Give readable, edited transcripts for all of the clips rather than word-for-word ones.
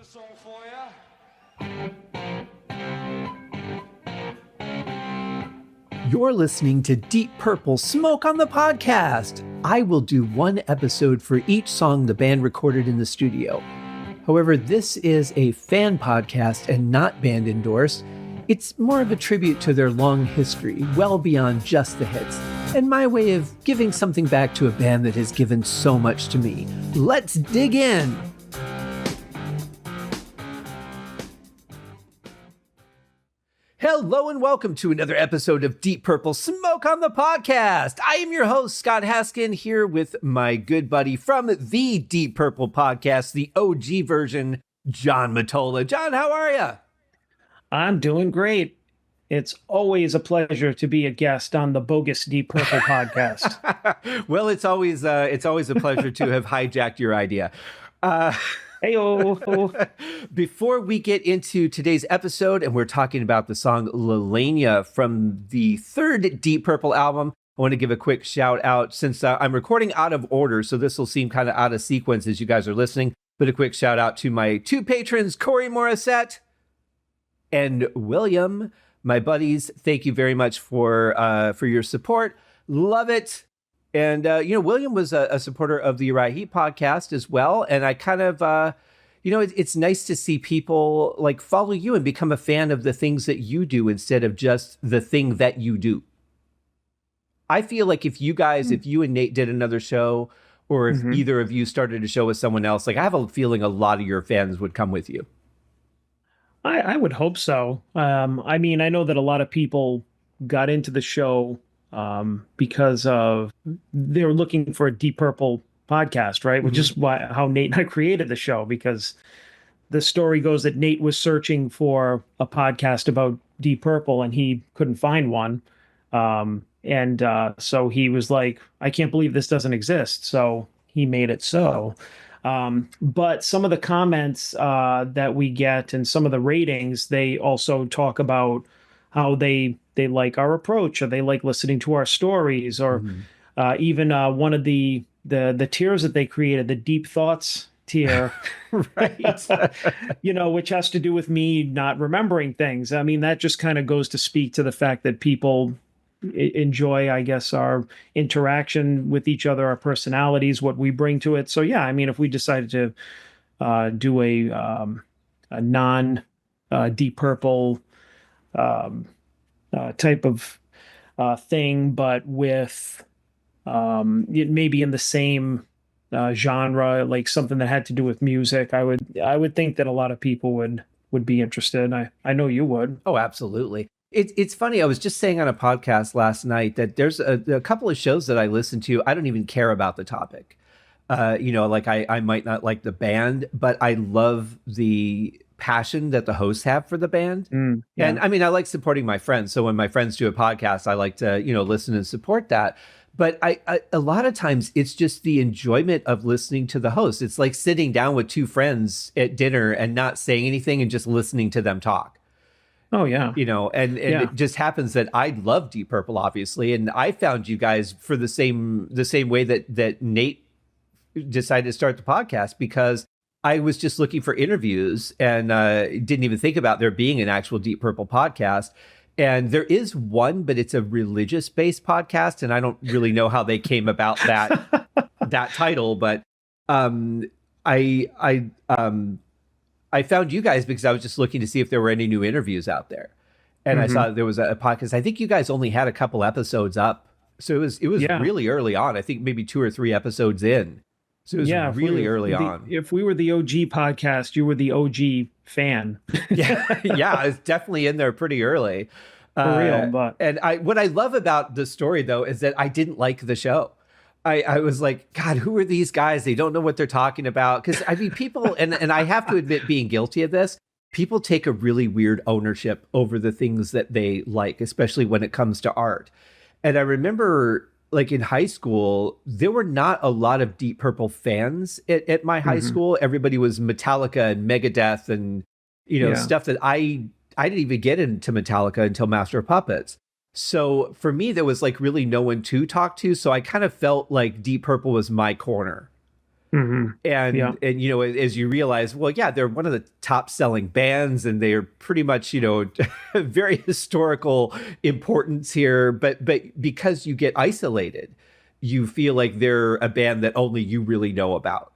a song for you. You're listening to Deep Purple Smoke on the Podcast. I will do one episode for each song the band recorded in the studio. However, this is a fan podcast and not band endorsed. It's more of a tribute to their long history, well beyond just the hits, and my way of giving something back to a band that has given so much to me. Let's dig in! Hello and welcome to another episode of Deep Purple Smoke on the Podcast. I am your host, Scott Haskin, here with my good buddy from the Deep Purple Podcast, the OG version, John Mottola. John, how are you? I'm doing great. It's always a pleasure to be a guest on the bogus Deep Purple Podcast. Well, it's always a pleasure to have hijacked your idea. Heyo. Before we get into today's episode, and we're talking about the song Lalena from the third Deep Purple album, I want to give a quick shout out since I'm recording out of order, so this will seem kind of out of sequence as you guys are listening, but a quick shout out to my two patrons, Corey Morissette and William, my buddies. Thank you very much for your support. Love it. And, William was a supporter of the Uriah Heep podcast as well. And I kind of, it's nice to see people like follow you and become a fan of the things that you do instead of just the thing that you do. I feel like if you and Nate did another show, or if either of you started a show with someone else, like I have a feeling a lot of your fans would come with you. I would hope so. I mean, I know that a lot of people got into the show because of they were looking for a Deep Purple podcast, right? Which is how Nate and I created the show, because the story goes that Nate was searching for a podcast about Deep Purple and he couldn't find one. So he was like, I can't believe this doesn't exist. So he made it so. But some of the comments that we get and some of the ratings, they also talk about how they like our approach, or they like listening to our stories, or even one of the tiers that they created, the Deep Thoughts tier, Right. which has to do with me not remembering things. I mean, that just kind of goes to speak to the fact that people enjoy, I guess, our interaction with each other, our personalities, what we bring to it. So yeah, I mean, if we decided to do a non Deep Purple type of thing, but with it maybe in the same genre, like something that had to do with music, I would think that a lot of people would be interested. I know you would. Oh, absolutely. It's funny. I was just saying on a podcast last night that there's a couple of shows that I listen to. I don't even care about the topic. Like I might not like the band, but I love the passion that the hosts have for the band. Yeah. And I mean, I like supporting my friends. So when my friends do a podcast, I like to, listen and support that. But I a lot of times it's just the enjoyment of listening to the host. It's like sitting down with two friends at dinner and not saying anything and just listening to them talk. Oh yeah. And it just happens that I love Deep Purple, obviously. And I found you guys for the same way that Nate decided to start the podcast, because I was just looking for interviews and didn't even think about there being an actual Deep Purple podcast. And there is one, but it's a religious-based podcast, and I don't really know how they came about that title. But I found you guys because I was just looking to see if there were any new interviews out there, and I saw there was a podcast. I think you guys only had a couple episodes up, so it was really early on. I think maybe 2 or 3 episodes in. So it was really early on. If we were the OG podcast, you were the OG fan. yeah, it's definitely in there pretty early. For real, but what I love about the story though is that I didn't like the show. I was like, God, who are these guys? They don't know what they're talking about. Because I mean, people, and I have to admit, being guilty of this, people take a really weird ownership over the things that they like, especially when it comes to art. And I remember, like in high school, there were not a lot of Deep Purple fans at my high school. Everybody was Metallica and Megadeth and, stuff that I didn't even get into Metallica until Master of Puppets. So for me, there was like really no one to talk to. So I kind of felt like Deep Purple was my corner. Hmm. Yeah. And as you realize, well, yeah, they're one of the top selling bands and they're pretty much very historical importance here, but because you get isolated, you feel like they're a band that only you really know about,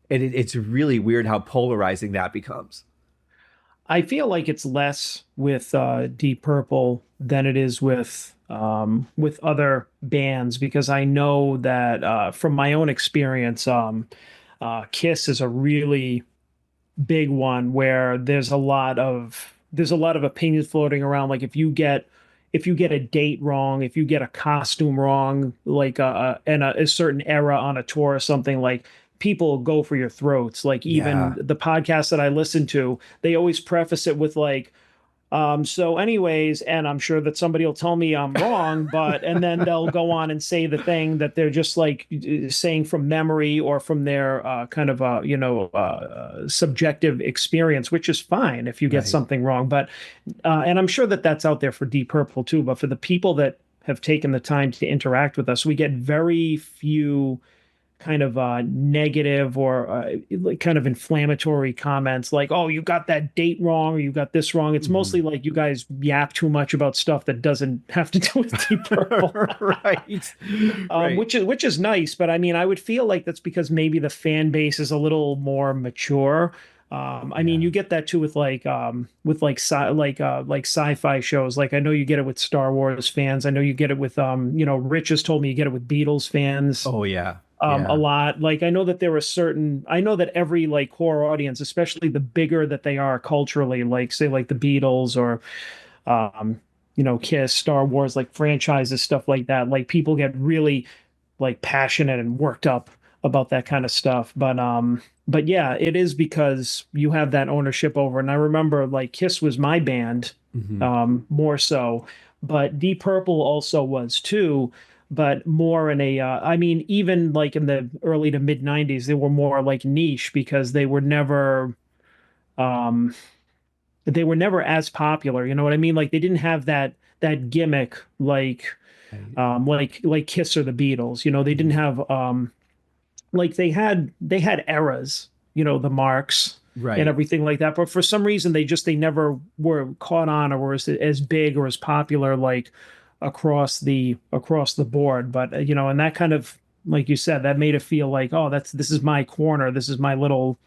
and it's really weird how polarizing that becomes. I feel like it's less with Deep Purple than it is with other bands because I know that from my own experience, Kiss is a really big one where there's a lot of opinions floating around. Like if you get a date wrong, if you get a costume wrong, like in a certain era on a tour or something, like people go for your throats. Like even Yeah. the podcast that I listen to, they always preface it with like, so anyways, and I'm sure that somebody will tell me I'm wrong, but and then they'll go on and say the thing that they're just like saying from memory or from their kind of subjective experience, which is fine if you get Right. something wrong. But and I'm sure that that's out there for Deep Purple too. But for the people that have taken the time to interact with us, we get very few kind of negative or like kind of inflammatory comments like, oh, you got that date wrong or you got this wrong. It's mostly Mhm. like you guys yap too much about stuff that doesn't have to do with Deep Purple. Right. Right. Which is nice, but I mean, I would feel like that's because maybe the fan base is a little more mature. I mean, Yeah. you get that too with like like sci-fi shows. Like I know you get it with Star Wars fans. I know you get it with Rich has told me you get it with Beatles fans Oh yeah. a Yeah. lot. Like I know that every like core audience, especially the bigger that they are culturally, like say like the Beatles or um, Kiss, Star Wars, like franchises, stuff like that. Like people get really like passionate and worked up about that kind of stuff. But yeah, it is because you have that ownership over. And I remember like Kiss was my band, Hmm. more so, but Deep Purple also was too, but more in a I mean, even like in the early to mid 90s, they were more like niche because um they were never as popular, you know what I mean? Like they didn't have that gimmick Right. like Kiss or the Beatles. They didn't Mhm. have like they had eras, the marks and Right. everything like that. But for some reason they never were caught on or were as big or as popular like across the board. But and that kind of like you said, that made it feel like, oh, this is my corner, this is my little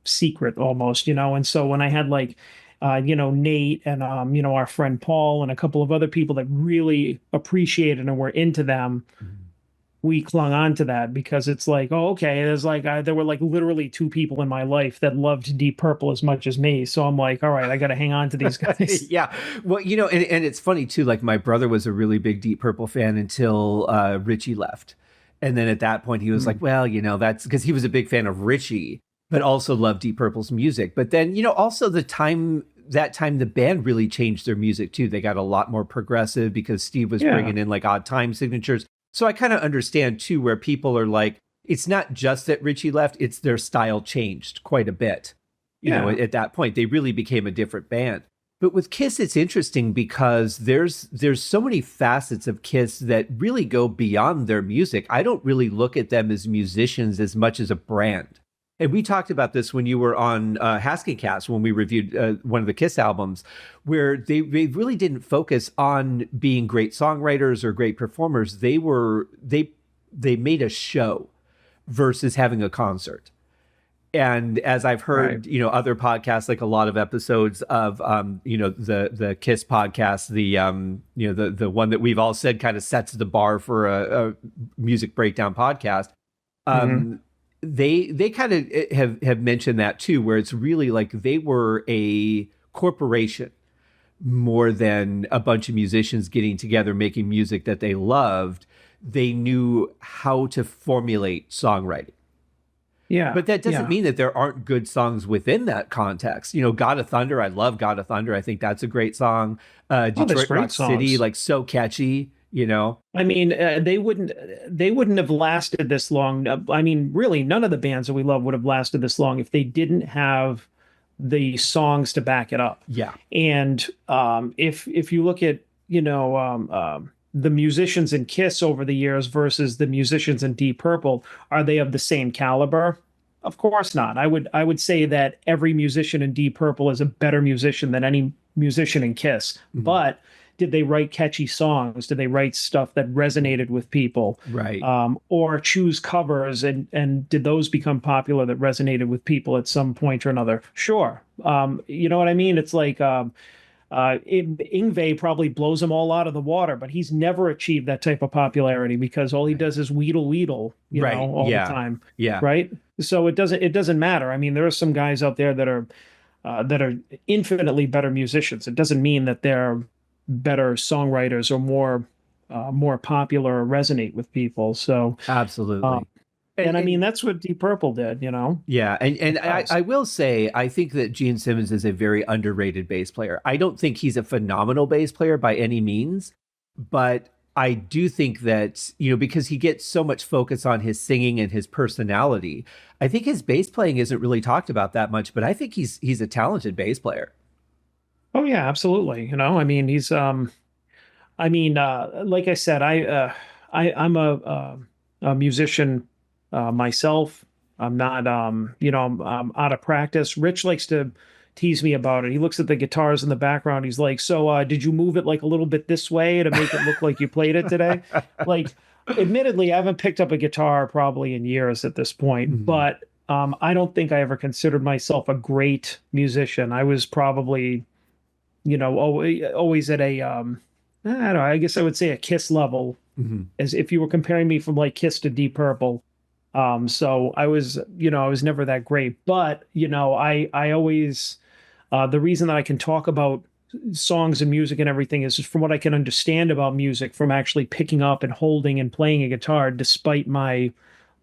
secret almost. And so when I had like Nate and our friend Paul and a couple of other people that really appreciated and were into them, Mhm. we clung on to that because it's like, oh, okay, there's like there were like literally two people in my life that loved Deep Purple as much as me. So I'm like, all right, I got to hang on to these guys. Yeah. Well, and it's funny too. Like my brother was a really big Deep Purple fan until Richie left. And then at that point, he was like, Mm. well, that's because he was a big fan of Richie, but also loved Deep Purple's music. But then, also that time the band really changed their music too. They got a lot more progressive because Steve was Yeah, bringing in like odd time signatures. So I kind of understand too where people are like, it's not just that Richie left, it's their style changed quite a bit. yeah, At that point, they really became a different band. But with Kiss, it's interesting because there's so many facets of Kiss that really go beyond their music. I don't really look at them as musicians as much as a brand. And we talked about this when you were on Cast when we reviewed one of the Kiss albums, where they really didn't focus on being great songwriters or great performers. They made a show versus having a concert. And as I've right. heard, other podcasts, like a lot of episodes of, the Kiss podcast, the one that we've all said kind of sets the bar for a music breakdown podcast. Hmm. Um, they kind of have mentioned that too, where it's really like they were a corporation more than a bunch of musicians getting together making music that they loved. They knew how to formulate songwriting, Yeah, but that doesn't yeah. mean that there aren't good songs within that context. God of Thunder, I love God of Thunder. I think that's a great song. Oh, there's Detroit great Rock City, songs. like so catchy. I mean, they wouldn't have lasted this long. I mean, really, none of the bands that we love would have lasted this long if they didn't have the songs to back it up. Yeah. And if you look at the musicians in Kiss over the years versus the musicians in Deep Purple, are they of the same caliber? Of course not. I would say that every musician in Deep Purple is a better musician than any musician in Kiss. Mhm. But did they write catchy songs? Did they write stuff that resonated with people? Right. Or choose covers, and did those become popular that resonated with people at some point or another? Sure. You know what I mean? It's like Ingve probably blows them all out of the water, but he's never achieved that type of popularity because all he Right. does is wheedle wheedle, Right. all the Yeah. time, Yeah. right? So it doesn't matter. I mean, there are some guys out there that are infinitely better musicians. It doesn't mean that they're better songwriters or more popular or resonate with people. So, um, Absolutely. And, and I mean, and that's what Deep Purple did, yeah, and It I, does. I will say I think that Gene Simmons is a very underrated bass player. I don't think he's a phenomenal bass player by any means, but I do think that, because he gets so much focus on his singing and his personality, I think his bass playing isn't really talked about that much, but I think he's a talented bass player. Oh yeah, absolutely. I mean, like I said, I'm a musician myself. I'm not, I'm out of practice. Rich likes to tease me about it. He looks at the guitars in the background. He's like, "So, did you move it like a little bit this way to make it look like you played it today?" Like, admittedly, I haven't picked up a guitar probably in years at this point, Mhm. but I don't think I ever considered myself a great musician. I was probably always at a I don't know, I guess I would say a Kiss level, Mhm. as if you were comparing me from like Kiss to Deep Purple. So I was never that great, but I always the reason that I can talk about songs and music and everything is just from what I can understand about music from actually picking up and holding and playing a guitar, despite my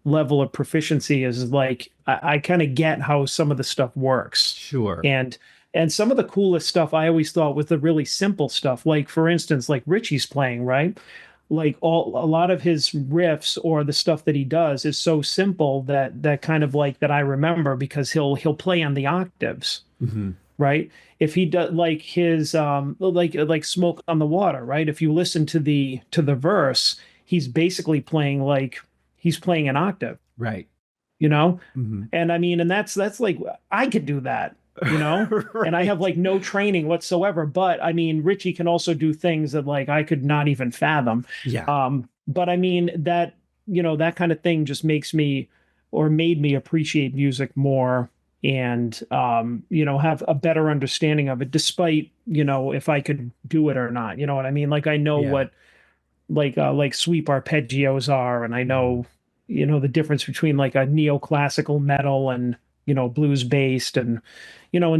level of proficiency, is like I kind of get how some of the stuff works. Sure. And some of the coolest stuff I always thought was the really simple stuff. Like for instance, like Richie's playing, right? Like a lot of his riffs or the stuff that he does is so simple that kind of like that I remember because he'll play on the octaves, Mhm. right? If he does like his like Smoke on the Water, right? If you listen to the verse, he's basically playing like he's playing an octave, Right. you know? Mhm. And I mean, and that's like I could do that, you know? And I have Right. like no training whatsoever. But I mean, Richie can also do things that like I could not even fathom. Yeah. But I mean that, that kind of thing just makes me or made me appreciate music more and have a better understanding of it, despite, if I could do it or not. You know what I mean? Like I know Yeah. what like sweep arpeggios are, and I Mhm. know the difference between like a neoclassical metal and blues based, and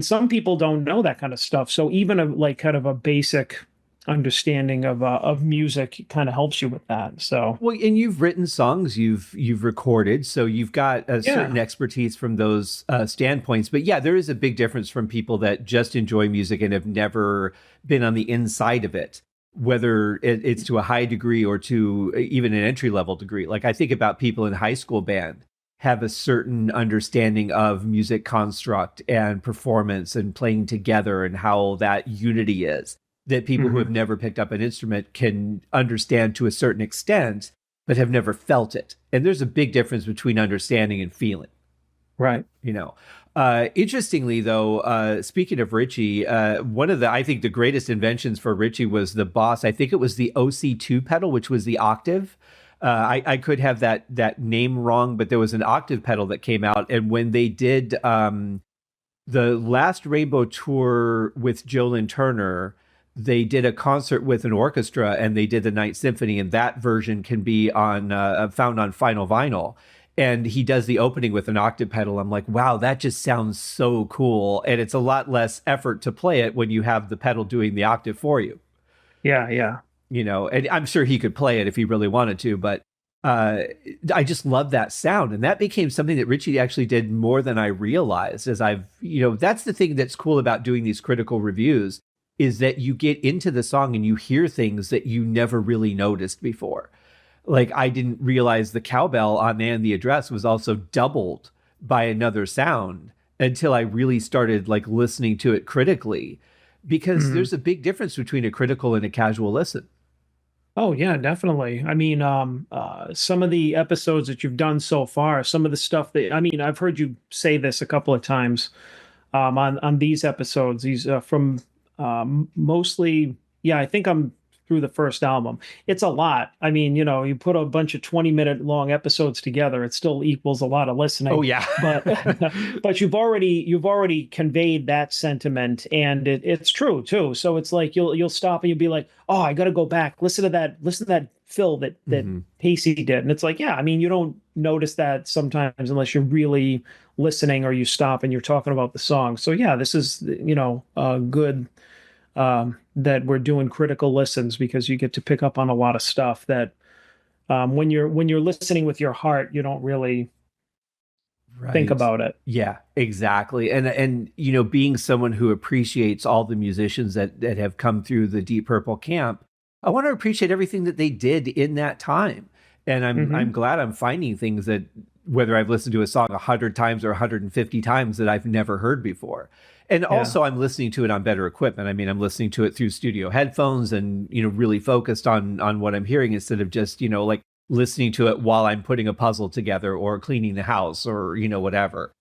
some people don't know that kind of stuff. So even a like kind of a basic understanding of music kind of helps you with that. So Well, and you've written songs, you've recorded, so you've got a certain yeah. expertise from those standpoints. But yeah, there is a big difference from people that just enjoy music and have never been on the inside of it, whether it's to a high degree or to even an entry level degree. Like I think about people in high school band have a certain understanding of music construct and performance and playing together and how that unity is that people who have Hmm. never picked up an instrument can understand to a certain extent, but have never felt it. And there's a big difference between understanding and feeling, Right. you know. Interestingly, though, speaking of Richie, one of the, I think, the greatest inventions for Richie was the Boss. I think it was the OC2 pedal, which was the octave. I could have that name wrong, but there was an octave pedal that came out. And when they did the last Rainbow tour with Joe Turner, they did a concert with an orchestra and they did the Night Symphony, and that version can be on found on Final Vinyl. And he does the opening with an octave pedal. I'm like, wow, that just sounds so cool. And it's a lot less effort to play it when you have the pedal doing the octave for you, Yeah. Yeah. and I'm sure he could play it if he really wanted to, but uh, I just love that sound. And that became something that Richie actually did more than I realized as that's the thing that's cool about doing these critical reviews is that you get into the song and you hear things that you never really noticed before. Like I didn't realize the cowbell on Man the Address was also doubled by another sound until I really started like listening to it critically because Hmm. there's a big difference between a critical and a casual listen. Oh yeah, definitely. I mean, some of the episodes that you've done so far, some of the stuff that I mean, I've heard you say this a couple of times on these episodes. These from mostly, yeah, I think I'm through the first album. It's a lot. I mean, you put a bunch of 20-minute long episodes together, it still equals a lot of Oh listening. yeah. But but you've already conveyed that sentiment, and it's true too. So it's like you'll stop and you'll be like, oh, I got to go back, listen to that fill that hmm Pacey did, and it's like, yeah, I mean, you don't notice that sometimes unless you're really listening or you stop and you're talking about the song. So yeah, this is good that we're doing critical listens because you get to pick up on a lot of stuff that when you're listening with your heart, you don't really think Right. about it. Yeah, exactly. And being someone who appreciates all the musicians that have come through the Deep Purple camp, I want to appreciate everything that they did in that time. And I'm Hmm. glad I'm finding things that whether I've listened to a song 100 times or 150 times that I've never heard before. And Yeah. also I'm listening to it on better equipment. I mean, I'm listening to it through studio headphones and really focused on what I'm hearing instead of just, like listening to it while I'm putting a puzzle together or cleaning the house or whatever.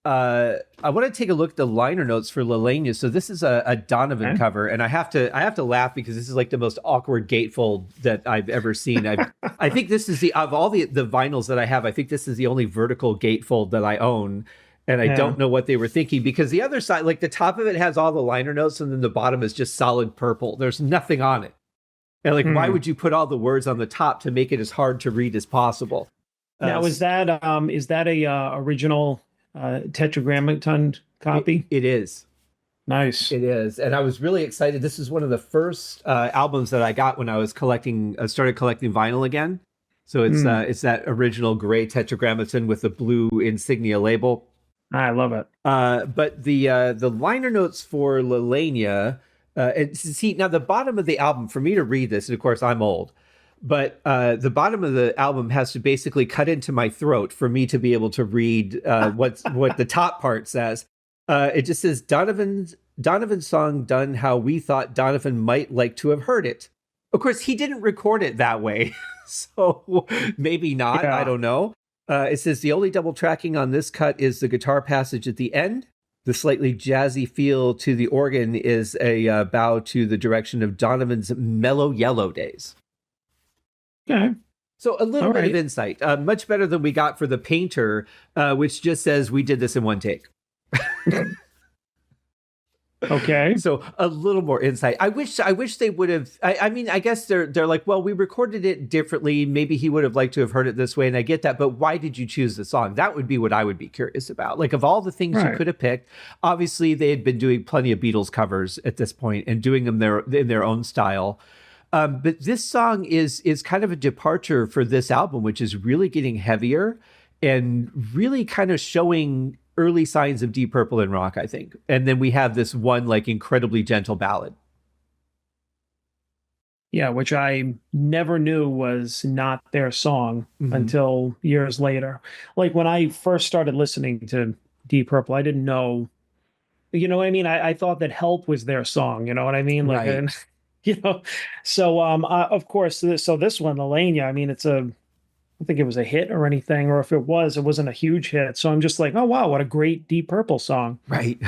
I want to take a look at the liner notes for Lalena. So this is a Donovan Okay. cover, and I have to laugh because this is like the most awkward gatefold that I've ever seen. I think this is the of all the vinyls that I have, I think this is the only vertical gatefold that I own. And I Yeah. don't know what they were thinking because the other side, like the top of it has all the liner notes, and then the bottom is just solid purple. There's nothing on it. And like, why Hmm. would you put all the words on the top to make it as hard to read as possible? Uh, Now, is that a original Tetragrammaton copy? it is. Nice. It is, and I was really excited. This is one of the first albums that I got when I was started collecting vinyl again. So Hmm. it's that original gray Tetragrammaton with the blue insignia label. I love it. But the liner notes for Lalena, and see now the bottom of the album for me to read this, and of course I'm old, but the bottom of the album has to basically cut into my throat for me to be able to read what the top part says. It just says Donovan's song done how we thought Donovan might like to have heard it. Of course, he didn't record it that way, so maybe not. I Yeah. don't know. It says the only double tracking on this cut is the guitar passage at the end. The slightly jazzy feel to the organ is a bow to the direction of Donovan's mellow yellow days. Okay. So a little All bit of right. insight, much better than we got for the painter, which just says we did this in one take. Okay. So a little more insight. I wish they would have. I mean, I guess they're like, well, we recorded it differently. Maybe he would have liked to have heard it this way, and I get that. But why did you choose the song? That would be what I would be curious about. Like of all the things you Right. could have picked, obviously they had been doing plenty of Beatles covers at this point and doing them in their own style. But this song is kind of a departure for this album, which is really getting heavier and really kind of showing early signs of Deep Purple and rock, I think. And then we have this one like incredibly gentle ballad. Yeah, which I never knew was not their song Mm-hmm. until years later. Like when I first started listening to Deep Purple, I didn't know, you know what I mean? I thought that Help was their song, you know what I mean? Like, Right. and, you know, so of course, this one, Lalena, I mean, I don't think it was a hit or anything, or if it was, it wasn't a huge hit. So I'm just like, oh wow, what a great Deep Purple song. Right.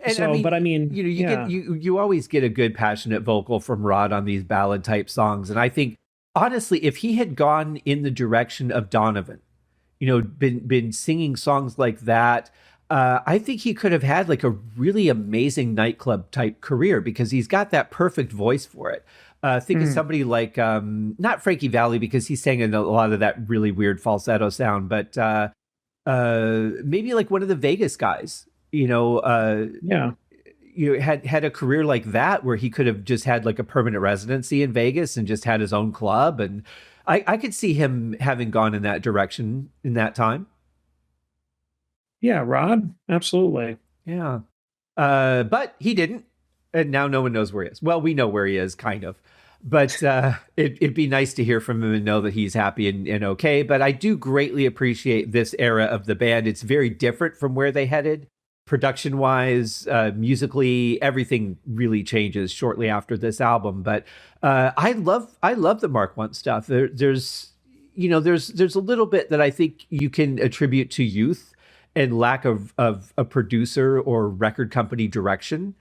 And I So, mean, but I mean, you get yeah. you always get a good passionate vocal from Rod on these ballad type songs. And I think honestly, if he had gone in the direction of Donovan, been singing songs like that, I think he could have had like a really amazing nightclub type career because he's got that perfect voice for it. Think of Mm, somebody like not Frankie Valli because he sang in a lot of that really weird falsetto sound, but maybe like one of the Vegas guys. yeah. Had a career like that where he could have just had like a permanent residency in Vegas and just had his own club, and I could see him having gone in that direction in that time. Yeah, Rod, absolutely. Yeah. But he didn't. And now no one knows where he is. Well, we know where he is, kind of. But it'd be nice to hear from him and know that he's happy and okay. But I do greatly appreciate this era of the band. It's very different from where they headed. production wise, musically, everything really changes shortly after this album. But I love the Mark One stuff. There's there's a little bit that I think you can attribute to youth and lack of a producer or record company direction.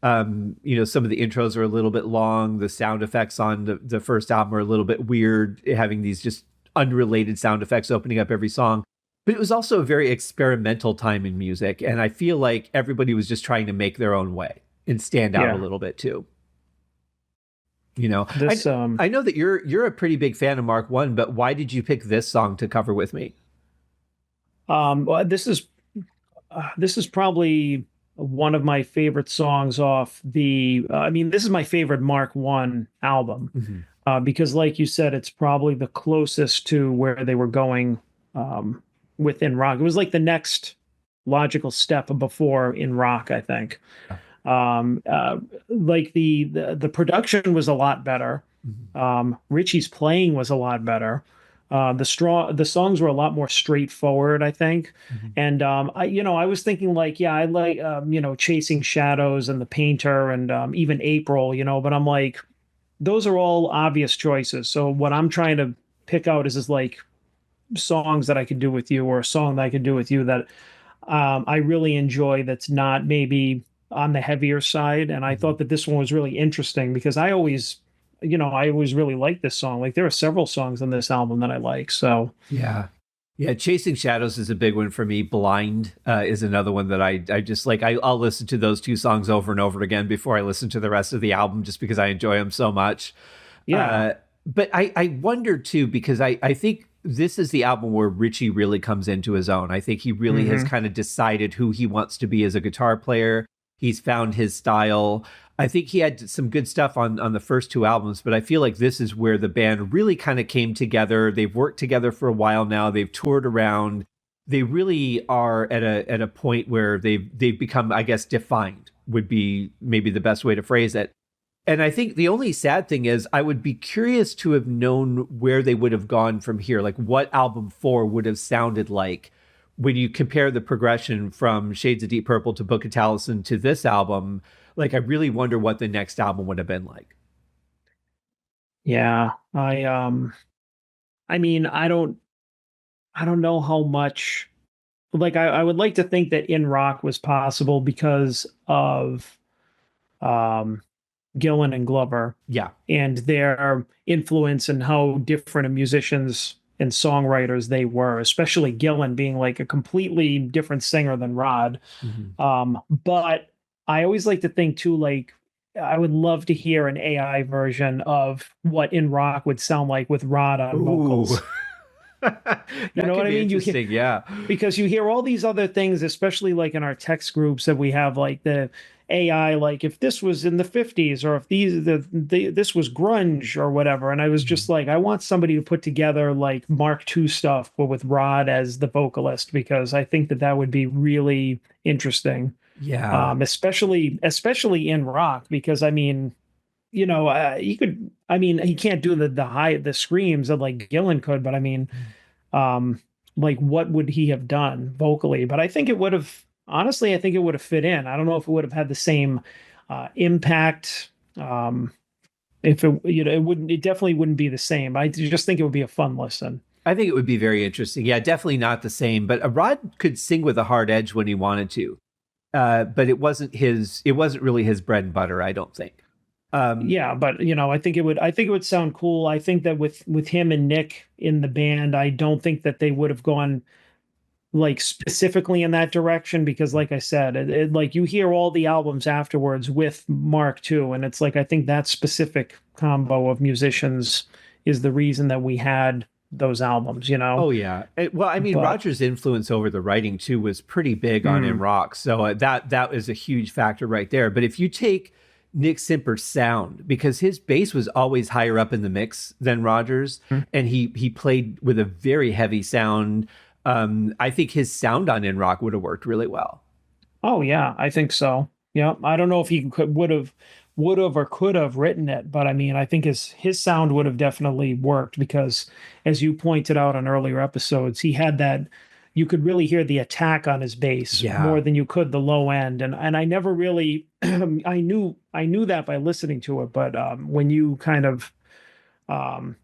Some of the intros are a little bit long. The sound effects on the first album are a little bit weird, having these just unrelated sound effects opening up every song. But it was also a very experimental time in music, and I feel like everybody was just trying to make their own way and stand out a Yeah. little bit too. You know, This I know that you're a pretty big fan of Mark One, but why did you pick this song to cover with me? well, this is probably one of my favorite songs off the I mean, this is my favorite Mark One album. Mhm. Because like you said, it's probably the closest to where they were going within rock. It was like the next logical step before in rock, I think. Um, uh, like the production was a lot better. Mhm. Richie's playing was a lot better. The songs were a lot more straightforward, I think. Mhm. And I was thinking like, yeah, I like Chasing Shadows and The Painter and even April, but I'm like, those are all obvious choices. So what I'm trying to pick out is like songs that I could do with you, or a song that I could do with you that I really enjoy, that's not maybe on the heavier side. And I Mhm. thought that this one was really interesting because I always really like this song. Like there are several songs on this album that I like. So Yeah. Yeah, Chasing Shadows is a big one for me. Blind is another one that I just like. I'll listen to those two songs over and over again before I listen to the rest of the album, just because I enjoy them so much. yeah. But I wonder too, because I think this is the album where Richie really comes into his own. I think he really has Hmm. kind of decided who he wants to be as a guitar player. He's found his style. I think he had some good stuff on the first two albums, but I feel like this is where the band really kind of came together. They've worked together for a while now. They've toured around. They really are at a point where they've become, I guess, defined would be maybe the best way to phrase it. And I think the only sad thing is I would be curious to have known where they would have gone from here, like what album four would have sounded like when you compare the progression from Shades of Deep Purple to Book of Taliesin to this album. Like I really wonder what the next album would have been like. Yeah. I mean, I don't know how much, like I would like to think that in rock was possible because of um Gillan and Glover Yeah. and their influence and how different of musicians and songwriters they were, especially Gillan being like a completely different singer than Rod. Mhm. But I always like to think too, like I would love to hear an AI version of what In Rock would sound like with Rod on Ooh. vocals. You That know could what I be mean? interesting. Yeah. Because you hear all these other things, especially like in our text groups that we have, like the AI, like if this was in the 50s or if this was grunge or whatever. And I was just Mhm. like, I want somebody to put together like Mark II stuff, but with Rod as the vocalist, because I think that that would be really interesting. Yeah. Especially in rock, because I mean, I mean, he can't do the screams that like Gillan could, but I mean, um like what would he have done vocally? But I think it would have, honestly, I think it would have fit in. I don't know if it would have had the same impact. If it, it definitely wouldn't be the same. I just think it would be a fun listen. I think it would be very interesting. Yeah, definitely not the same, but Rod could sing with a hard edge when he wanted to. But it wasn't really his bread and butter, I don't think. Um, Yeah, but I think it would sound cool. I think that with him and Nick in the band, I don't think that they would have gone like specifically in that direction, because like I said, like you hear all the albums afterwards with Mark too, and it's like I think that specific combo of musicians is the reason that we had those albums. oh yeah. Well, I mean, But Roger's influence over the writing too was pretty big on In mm, Rock, so that is a huge factor right there. But if you take Nick Simper's sound, because his bass was always higher up in the mix than Roger's, and he played with a very heavy sound. I think his sound on In Rock would have worked really well. oh yeah, I think so. Yeah, I don't know if he would have or could have written it, but I mean, I think his sound would have definitely worked because, as you pointed out on earlier episodes, he had that you could really hear the attack on his bass Yeah. more than you could the low end. And I never really I knew that by listening to it, but when you kind of um,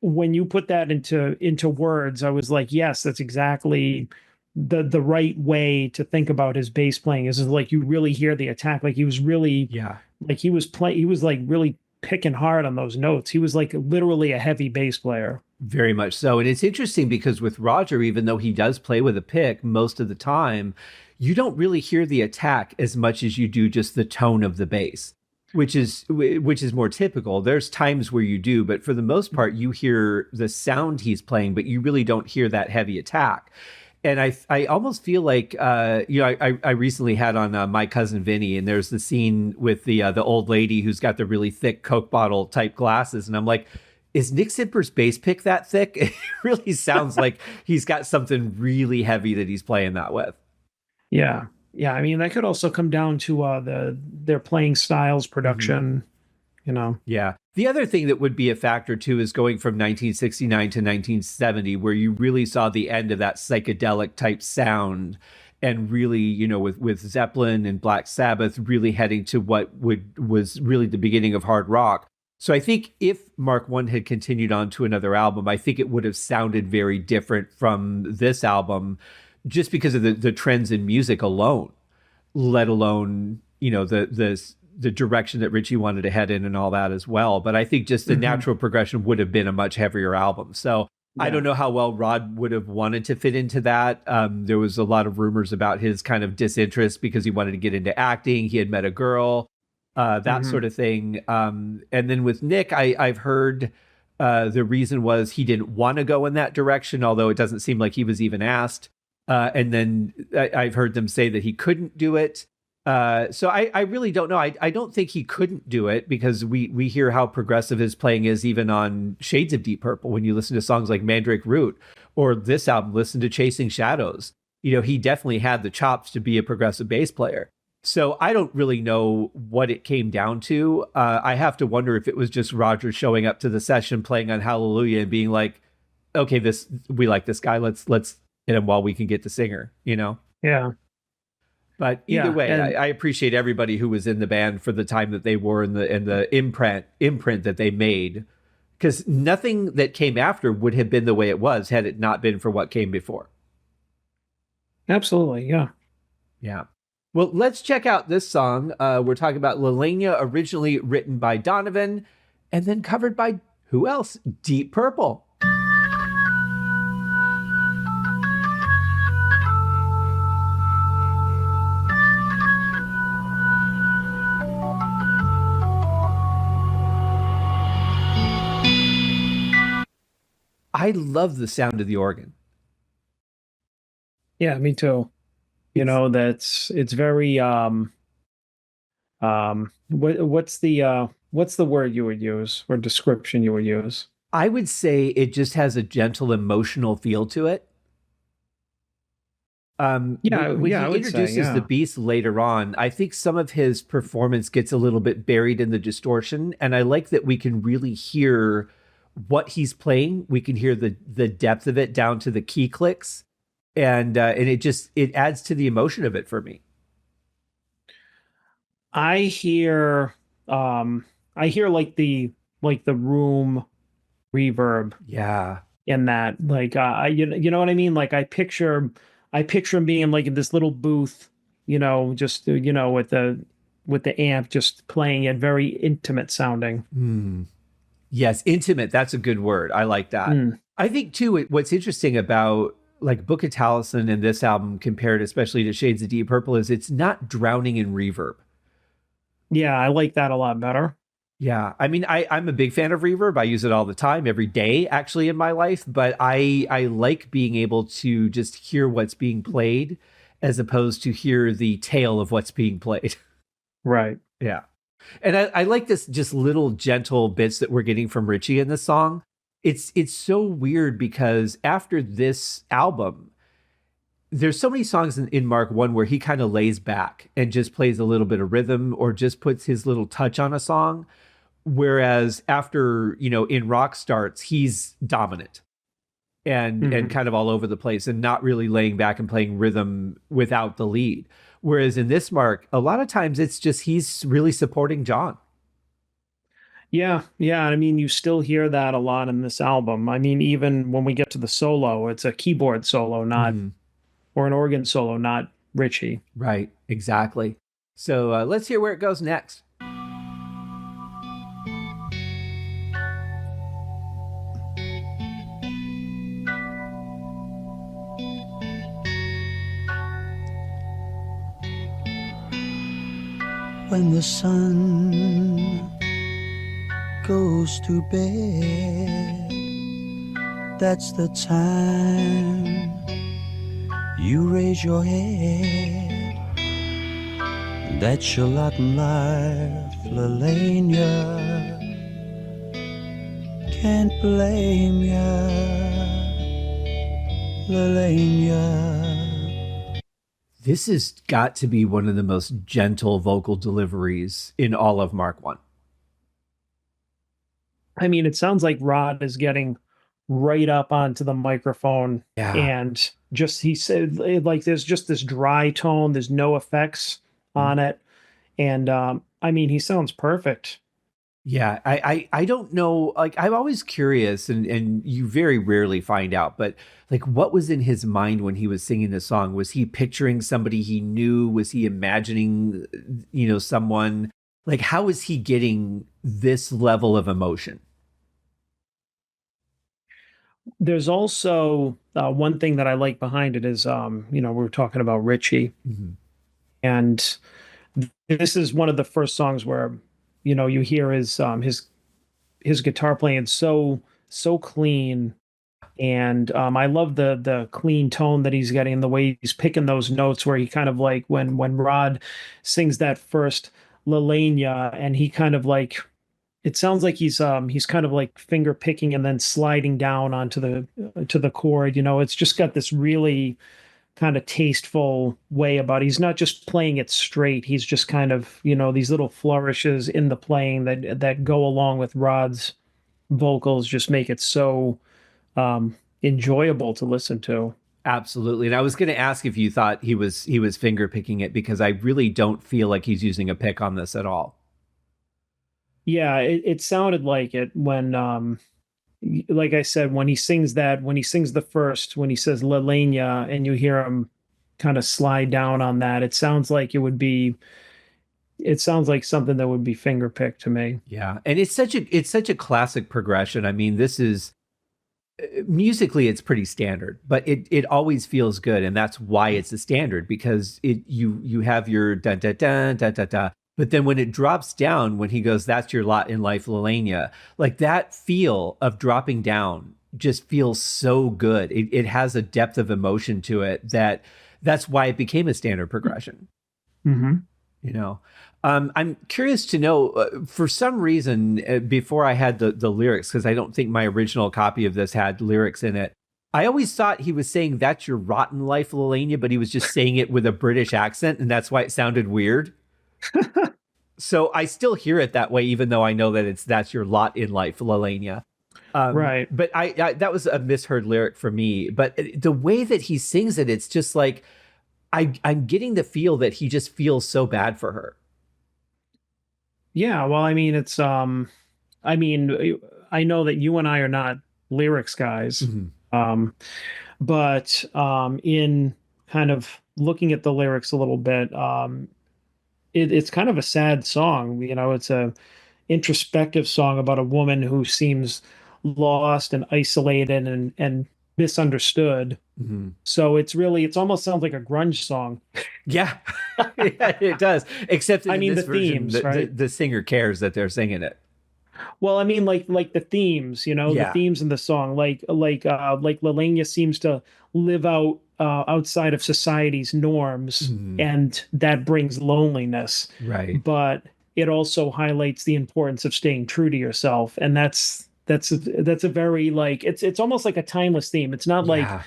when you put that into words, I was like, yes, that's exactly the right way to think about his bass playing. Is like you really hear the attack, like he was really Yeah. like he was like really picking hard on those notes. He was like literally a heavy bass player. Very much so. And it's interesting because with Roger, even though he does play with a pick most of the time, you don't really hear the attack as much as you do just the tone of the bass, which is more typical. There's times where you do, but for the most part, you hear the sound he's playing, but you really don't hear that heavy attack. And I almost feel like I recently had on My Cousin Vinny, and there's the scene with the old lady who's got the really thick Coke bottle type glasses, and I'm like, is Nick Zimper's bass pick that thick? It really sounds like he's got something really heavy that he's playing that with. Yeah. Yeah. I mean, that could also come down to their playing styles, Mhm. production, you know. Yeah. The other thing that would be a factor too is going from 1969 to 1970, where you really saw the end of that psychedelic type sound, and really, with Zeppelin and Black Sabbath really heading to what was really the beginning of hard rock. So I think if Mark One had continued on to another album, I think it would have sounded very different from this album, just because of the trends in music alone, let alone the direction that Richie wanted to head in and all that as well. But I think just the Hmm. natural progression would have been a much heavier album. So I don't Yeah. know how well Rod would have wanted to fit into that. There was a lot of rumors about his kind of disinterest because he wanted to get into acting. He had met a girl, that Hmm. sort of thing. And then with Nick, I've heard the reason was he didn't want to go in that direction, although it doesn't seem like he was even asked. And then I've heard them say that he couldn't do it. So I really don't know. I don't think he couldn't do it because we hear how progressive his playing is even on Shades of Deep Purple. When you listen to songs like Mandrake Root or this album, listen to Chasing Shadows. He definitely had the chops to be a progressive bass player. So I don't really know what it came down to. I have to wonder if it was just Roger showing up to the session playing on Hallelujah and being like, "Okay, this we like this guy. Let's hit him while we can get the singer." Yeah. But either Yeah. way, And I appreciate everybody who was in the band for the time that they were and the imprint that they made, because nothing that came after would have been the way it was had it not been for what came before. absolutely. Yeah. Yeah. Well, let's check out this song. We're talking about Lalena, originally written by Donovan, and then covered by who else? Deep Purple. I love the sound of the organ. Yeah. Me too. It's It's very what's the word you would use or description you would use? I would say it just has a gentle emotional feel to it. Yeah. When Yeah. he I would say. introduces the Yeah. beast later on, I think some of his performance gets a little bit buried in the distortion, and I like that we can really hear what he's playing. We can hear the depth of it down to the key clicks, and it adds to the emotion of it for me. I hear um I hear like the room reverb Yeah. in that. Like you know what I mean? Like I picture him being like in this little booth, just with the amp just playing it, very intimate sounding. Hmm. Yes, intimate. That's a good word. I like that. Mm. I think too. What's interesting about like Book of Taliesin and this album compared, especially to Shades of Deep Purple, is it's not drowning in reverb. Yeah, I like that a lot better. Yeah, I mean, I'm a big fan of reverb. I use it all the time, every day, actually, in my life. But I like being able to just hear what's being played, as opposed to hear the tale of what's being played. Right. Yeah, and I like this just little gentle bits that we're getting from Richie in the song. It's so weird because after this album, there's so many songs in Mark One where he kind of lays back and just plays a little bit of rhythm or just puts his little touch on a song. Whereas after, in Rock Starts, he's dominant. and Hmm. kind of all over the place and not really laying back and playing rhythm without the lead. Whereas in this Mark, a lot of times it's just he's really supporting John. Yeah, yeah. I mean, you still hear that a lot in this album. I mean, even when we get to the solo, it's a keyboard solo, not Mhm. or an organ solo, not Richie. Right, exactly. So let's hear where it goes next. When the sun goes to bed, that's the time you raise your head. That's your lot in life, Lalena. Can't blame ya, Lalena. This has got to be one of the most gentle vocal deliveries in all of Mark 1. I mean, it sounds like Rod is getting right up onto the microphone Yeah. and just he said like there's just this dry tone, there's no effects on it. And I mean, he sounds perfect. Yeah, I don't know. Like, I'm always curious, and you very rarely find out, but like, what was in his mind when he was singing this song? Was he picturing somebody he knew? Was he imagining, someone? Like, how is he getting this level of emotion? There's also one thing that I like behind it is, we were talking about Richie, Mhm. and this is one of the first songs where, you hear his guitar playing so clean, and I love the clean tone that he's getting, the way he's picking those notes, where he kind of like when Rod sings that first Lalena, and he kind of like it sounds like he's kind of like finger picking and then sliding down onto the to the chord. It's just got this really kind of tasteful way about it. He's not just playing it straight. He's just kind of, these little flourishes in the playing that go along with Rod's vocals just make it so enjoyable to listen to. Absolutely. And I was going to ask if you thought he was finger picking it because I really don't feel like he's using a pick on this at all. Yeah, it sounded like it when like I said, when he sings the first, when he says La Leña, and you hear him kind of slide down on that, it sounds like something that would be fingerpicked to me. Yeah, and it's such a classic progression. I mean, this is musically it's pretty standard, but it always feels good, and that's why it's a standard because you have your da da da da da da, but then when it drops down, when he goes, "That's your lot in life, Lalania," like that feel of dropping down just feels so good. It has a depth of emotion to it that's why it became a standard progression. Hmm. you know I'm curious to know, for some reason, before I had the lyrics, because I don't think my original copy of this had lyrics in it. I always thought he was saying "that's your rotten life, Lalania," but he was just saying it with a British accent, and that's why it sounded weird. So I still hear it that way, even though I know that it's "that's your lot in life, Lalania." Right. But I that was a misheard lyric for me. But the way that he sings it, it's just like I'm getting the feel that he just feels so bad for her. Yeah, well, I mean, I mean, I know that you and I are not lyrics guys, Mhm. um, but in kind of looking at the lyrics a little bit, it's kind of a sad song. It's a introspective song about a woman who seems lost and isolated and misunderstood. Mhm. So it's almost sounds like a grunge song. Yeah, yeah, it does. Except that I in mean, this the version, themes, the right? the singer cares that they're singing it. Well, I mean, like the themes, the Yeah. themes in the song, like Lalena seems to live out outside of society's norms, Mhm. and that brings loneliness. Right. But it also highlights the importance of staying true to yourself, and that's a very like it's almost like a timeless theme. It's not like Yeah.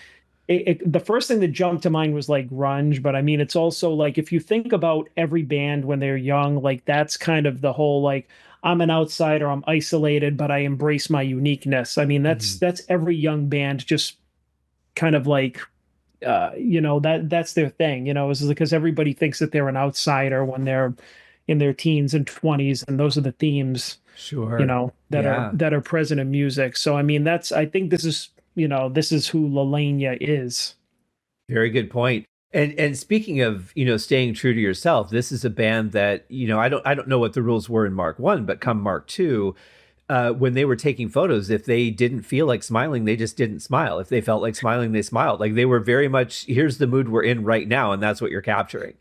the first thing that jumped to mind was like grunge, but I mean, it's also like if you think about every band when they're young, like that's kind of the whole like I'm an outsider, I'm isolated, but I embrace my uniqueness. I mean, that's Mhm. that's every young band just kind of like that's their thing, is because everybody thinks that they're an outsider when they're in their teens and 20s, and those are the themes, Sure. Yeah. that are present in music. So I mean, I think this is who Lalena is. Very good point. And speaking of, staying true to yourself, this is a band that, I don't know what the rules were in Mark 1, but come Mark 2, when they were taking photos, if they didn't feel like smiling, they just didn't smile. If they felt like smiling, they smiled. Like they were very much, here's the mood we're in right now, and that's what you're capturing.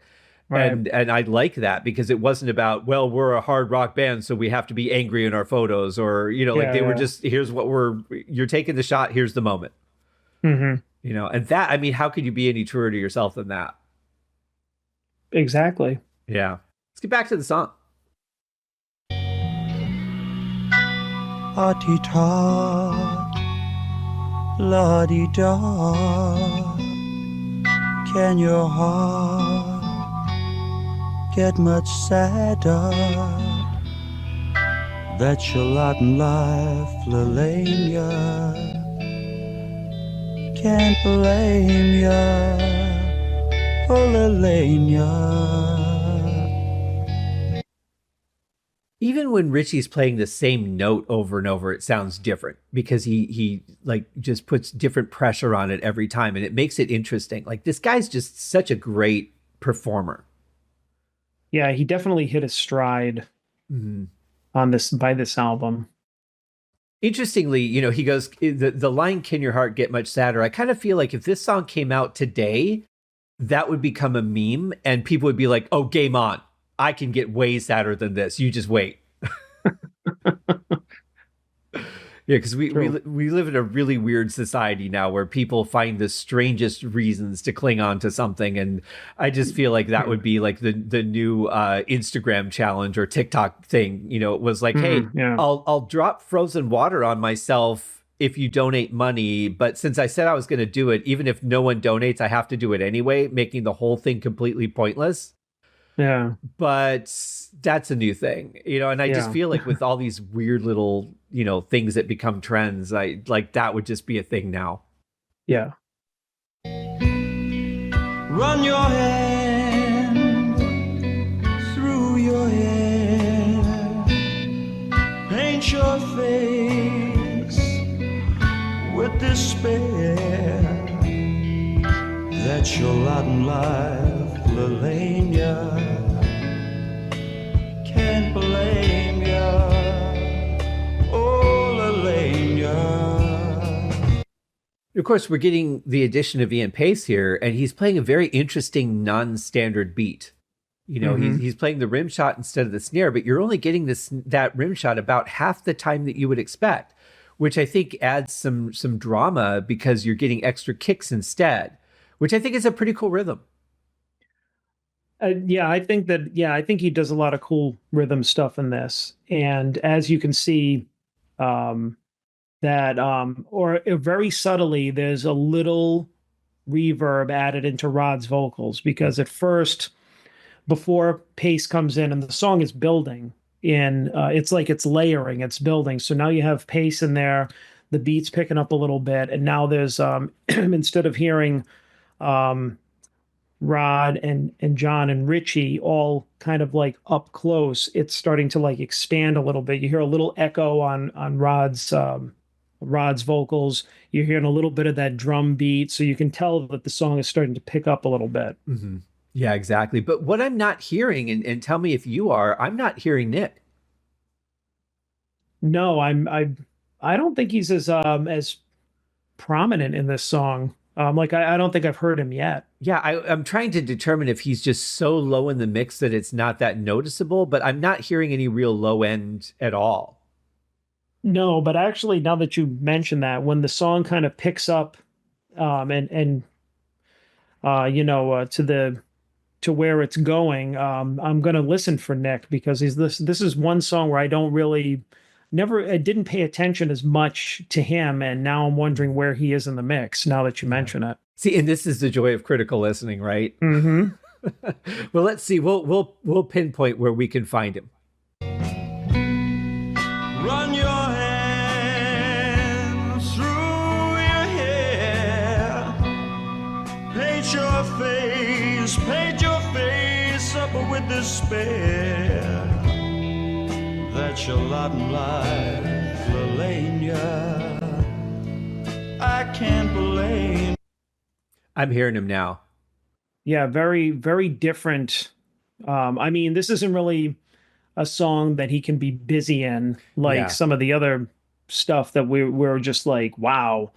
Right. And I like that because it wasn't about, well, we're a hard rock band, so we have to be angry in our photos, or like they were just, here's what you're taking the shot, here's the moment. Mm-hmm. And that, I mean, how could you be any truer to yourself than that? Exactly. Yeah. Let's get back to the song. Atitat, la-di-da. Can your heart get much sadder? That's your lot in life, Lalena. Can't blame ya, oh Lalena. Even when Richie's playing the same note over and over, it sounds different because he like just puts different pressure on it every time, and it makes it interesting. Like this guy's just such a great performer. Yeah, he definitely hit a stride on this album. Interestingly, he goes, the line, can your heart get much sadder? I kind of feel like if this song came out today, that would become a meme and people would be like, oh, game on. I can get way sadder than this. You just wait. Yeah, because we live in a really weird society now where people find the strangest reasons to cling on to something, and I just feel like that would be like the new Instagram challenge or TikTok thing. It was like, hey, I'll drop frozen water on myself if you donate money, but since I said I was going to do it, even if no one donates, I have to do it anyway, making the whole thing completely pointless. Yeah. But that's a new thing, and I just feel like with all these weird little, things that become trends, I like that would just be a thing now. Yeah. Run your hand through your hair, paint your face with despair. That's your lot in life, Lalena. Can't blame ya, oh Lalena. Of course, we're getting the addition of Ian Pace here, and he's playing a very interesting non-standard beat. He's playing the rim shot instead of the snare, but you're only getting that rim shot about half the time that you would expect, which I think adds some drama because you're getting extra kicks instead, which I think is a pretty cool rhythm. I think he does a lot of cool rhythm stuff in this. And as you can see, or very subtly, there's a little reverb added into Rod's vocals, because at first, before Pace comes in and the song is building it's like it's layering, it's building. So now you have Pace in there, the beat's picking up a little bit. And now there's, instead of hearing, Rod and John and Richie all kind of like up close, it's starting to like expand a little bit. You hear a little echo on Rod's vocals. You're hearing a little bit of that drum beat, so you can tell that the song is starting to pick up a little bit. Mm-hmm. Yeah, exactly. But what I'm not hearing, and tell me if you are, I'm not hearing Nick. No, I don't think he's as prominent in this song. I don't think I've heard him yet. Yeah, I'm trying to determine if he's just so low in the mix that it's not that noticeable, but I'm not hearing any real low end at all. No, but actually, now that you mention that, when the song kind of picks up, to where it's going, I'm gonna listen for Nick, because this is one song where I didn't pay attention as much to him, and now I'm wondering where he is in the mix now that you mention it. See, and this is the joy of critical listening, right? Mm-hmm. Well, let's see. We'll pinpoint where we can find him. Run your hand through your hair, tears paint your face up with despair. That's your lot in life, Lalena. I can't blame. I'm hearing him now. Yeah, very, very different. I mean, this isn't really a song that he can be busy in like Yeah. some of the other stuff that we're just like, wow,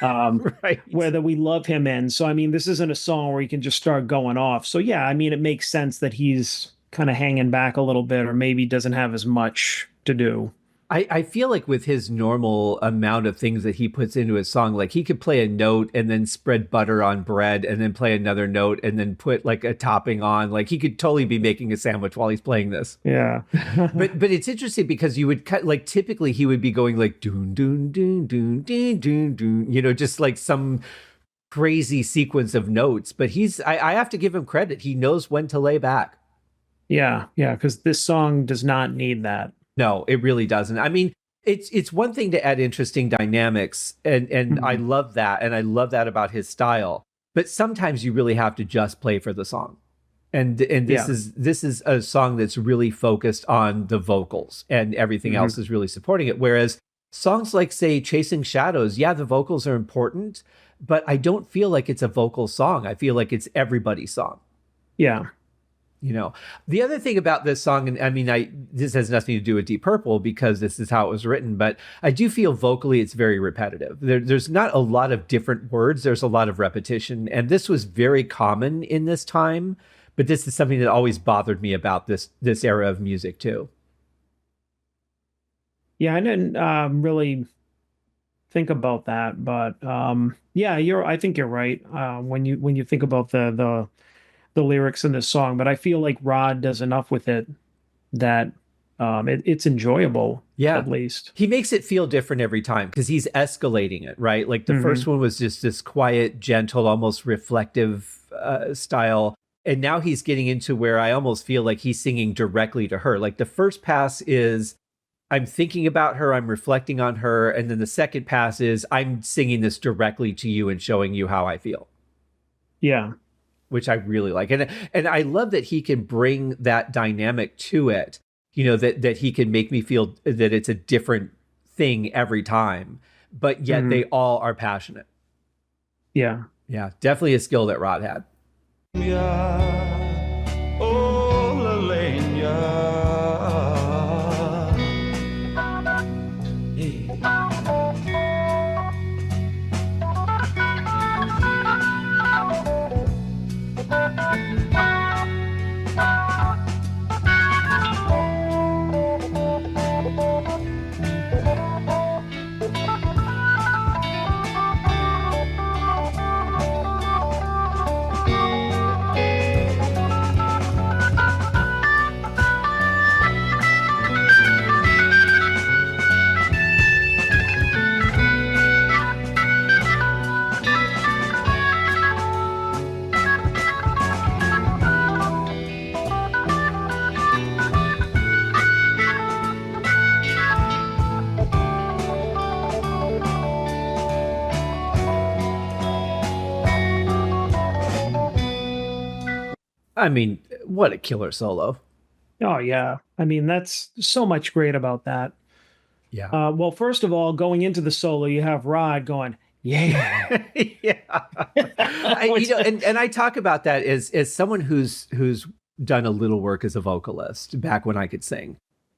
Right. whether we love him in. So, I mean, this isn't a song where he can just start going off. So, yeah, I mean, it makes sense that he's kind of hanging back a little bit or maybe doesn't have as much to do. I feel like with his normal amount of things that he puts into his song, like he could play a note and then spread butter on bread and then play another note and then put like a topping on. Like he could totally be making a sandwich while he's playing this. Yeah. But it's interesting because you would cut like typically he would be going like doon doon doon doon doon doon doon, you know, just like some crazy sequence of notes. But I have to give him credit. He knows when to lay back. Yeah. Yeah. Because this song does not need that. No, it really doesn't. I mean, it's one thing to add interesting dynamics, and I love that, and I love that about his style. But sometimes you really have to just play for the song, and this is a song that's really focused on the vocals, and everything else is really supporting it. Whereas songs like, say, Chasing Shadows, yeah, the vocals are important, but I don't feel like it's a vocal song. I feel like it's everybody's song. Yeah. You know, the other thing about this song, and I mean, this has nothing to do with Deep Purple because this is how it was written, but I do feel vocally it's very repetitive. There's not a lot of different words. There's a lot of repetition, and this was very common in this time. But this is something that always bothered me about this era of music too. Yeah, I didn't really think about that, but yeah, I think you're right when you think about the lyrics in this song, but I feel like Rod does enough with it that it's enjoyable, Yeah. at least. He makes it feel different every time because he's escalating it, right? Like the first one was just this quiet, gentle, almost reflective style. And now he's getting into where I almost feel like he's singing directly to her. Like the first pass is, I'm thinking about her, I'm reflecting on her. And then the second pass is, I'm singing this directly to you and showing you how I feel. Yeah. Which I really like. And I love that he can bring that dynamic to it, you know, that he can make me feel that it's a different thing every time, but yet they all are passionate. Yeah. Yeah, definitely a skill that Rod had. Oh, Lalena. I mean, what a killer solo. Oh, yeah. I mean, that's so much great about that. Yeah. Well, first of all, going into the solo, you have Rod going, yeah. Yeah. And I talk about that as someone who's done a little work as a vocalist back when I could sing.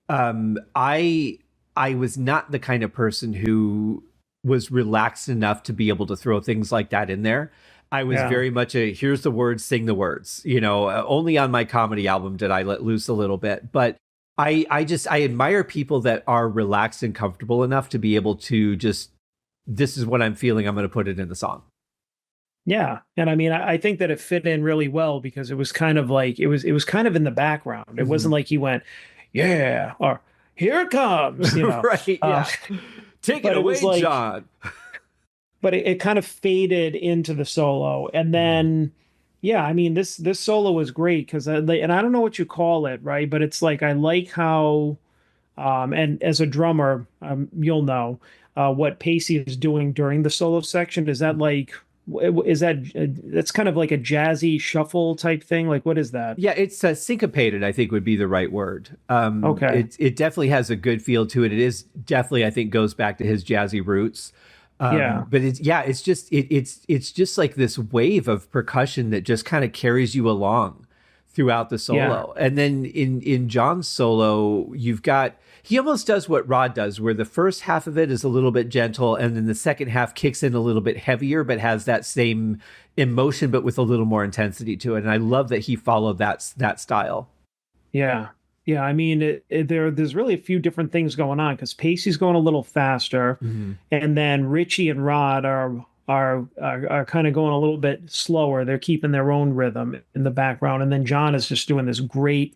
I was not the kind of person who was relaxed enough to be able to throw things like that in there. I was very much here's the words, sing the words. You know, only on my comedy album did I let loose a little bit. But I admire people that are relaxed and comfortable enough to be able to just, this is what I'm feeling, I'm going to put it in the song. Yeah. And I mean, I think that it fit in really well because it was kind of like, it was kind of in the background. It wasn't like he went, yeah, or here it comes, you know. Right. Yeah. Take it away, like, John. But it kind of faded into the solo. And then, yeah, I mean, this solo was great because, and I don't know what you call it, right? But it's like, I like how, and as a drummer, you'll know what Pacey is doing during the solo section. Is that like Is that that's kind of like a jazzy shuffle type thing? Like, what is that? Yeah, it's syncopated, I think would be the right word. Okay. It definitely has a good feel to it. It is definitely, I think, goes back to his jazzy roots. Yeah. But it's yeah, it's just it's just like this wave of percussion that just kind of carries you along throughout the Yeah. solo. And then in John's solo, you've got he almost does what Rod does, where the first half of it is a little bit gentle, and then the second half kicks in a little bit heavier, but has that same emotion, but with a little more intensity to it. And I love that he followed that style. Yeah. Yeah. I mean, there's really a few different things going on because Pacey's going a little faster, Mhm. and then Richie and Rod are kind of going a little bit slower. They're keeping their own rhythm in the background, and then John is just doing this great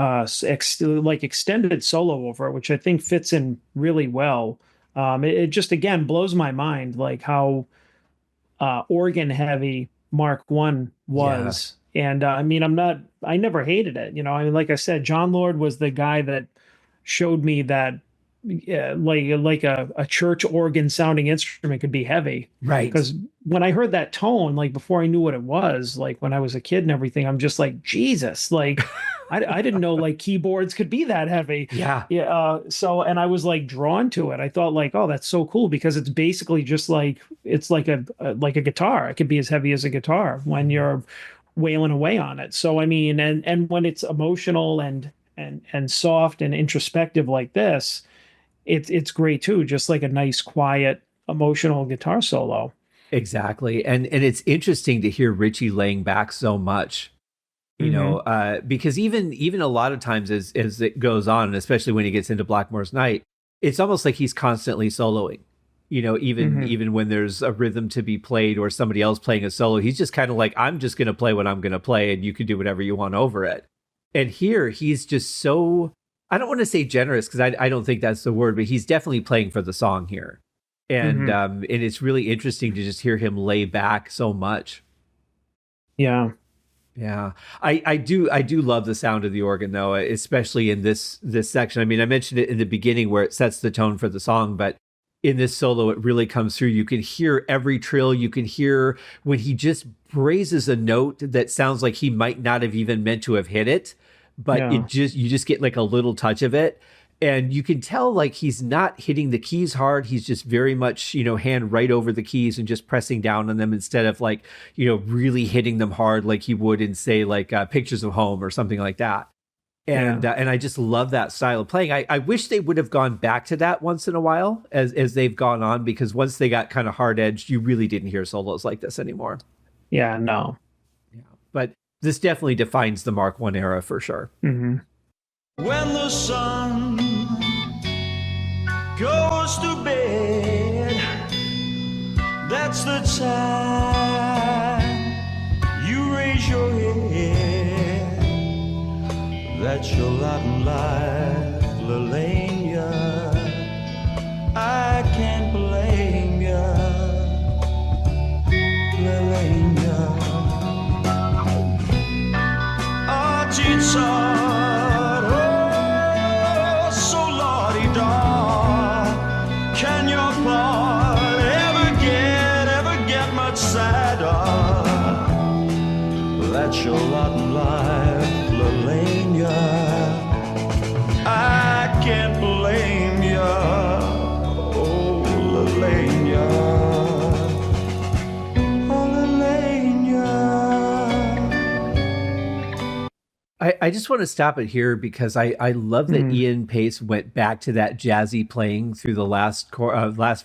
like extended solo over it, which I think fits in really well. It just again blows my mind like how organ heavy Mark One Yeah. was. And I mean, I never hated it. You know, I mean, like I said, John Lord was the guy that showed me that like a church organ sounding instrument could be heavy. Right. Because when I heard that tone, like before I knew what it was, like when I was a kid and everything, I'm just like, Jesus, like I didn't know like keyboards could be that heavy. Yeah. Yeah. So, and I was like drawn to it. I thought like, oh, that's so cool because it's basically just like, it's like a guitar. It could be as heavy as a guitar when you're wailing away on it. So, I mean, and when it's emotional and soft and introspective like this, it's great too. Just like a nice, quiet, emotional guitar solo. Exactly. And it's interesting to hear Richie laying back so much, Hmm. because even a lot of times as it goes on, and especially when he gets into Blackmore's Night, it's almost like he's constantly soloing. Hmm. Even when there's a rhythm to be played or somebody else playing a solo, he's just kind of like, I'm just gonna play what I'm gonna play, and you can do whatever you want over it. And here he's just so I don't want to say generous because I don't think that's the word, but he's definitely playing for the song here. Hmm. And it's really interesting to just hear him lay back so much. Yeah. Yeah, I do love the sound of the organ though, especially in this section. I mean, I mentioned it in the beginning where it sets the tone for the song, but in this solo, it really comes through. You can hear every trill. You can hear when he just raises a note that sounds like he might not have even meant to have hit it, but Yeah. you just get like a little touch of it. And you can tell like he's not hitting the keys hard. He's just very much, hand right over the keys and just pressing down on them instead of like, really hitting them hard like he would in say like Pictures of Home or something like that. Yeah. And I just love that style of playing. I wish they would have gone back to that once in a while as they've gone on, because once they got kind of hard edged, you really didn't hear solos like this anymore. Yeah. No. Yeah. But this definitely defines the Mark One era for sure. Hmm. When the sun goes to bed, that's the time you raise your head. That's your lot in life, Lalena. I can't blame ya, Lalena. Oh, Titsar, oh, so lordy-da. Can your part ever get much sadder? That's your lot in life, Lalena. I can't blame ya, oh, Lalena. Oh, Lalena. I just want to stop it here because I love that Hmm. Ian Pace went back to that jazzy playing through the last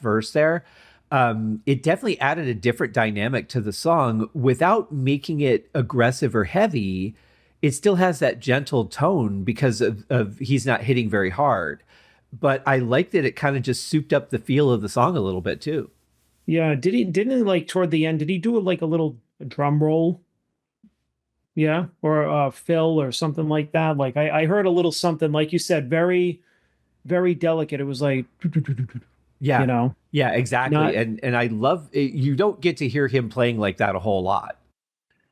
verse there. It definitely added a different dynamic to the song without making it aggressive or heavy. It still has that gentle tone because of he's not hitting very hard. But I like that it kind of just souped up the feel of the song a little bit too. Yeah. Didn't he like toward the end, did he do like a little drum roll? Yeah. Or fill or something like that? Like I heard a little something, like you said, very, very delicate. It was like, you Yeah. know, Yeah, exactly. not, And I love it. You don't get to hear him playing like that a whole lot.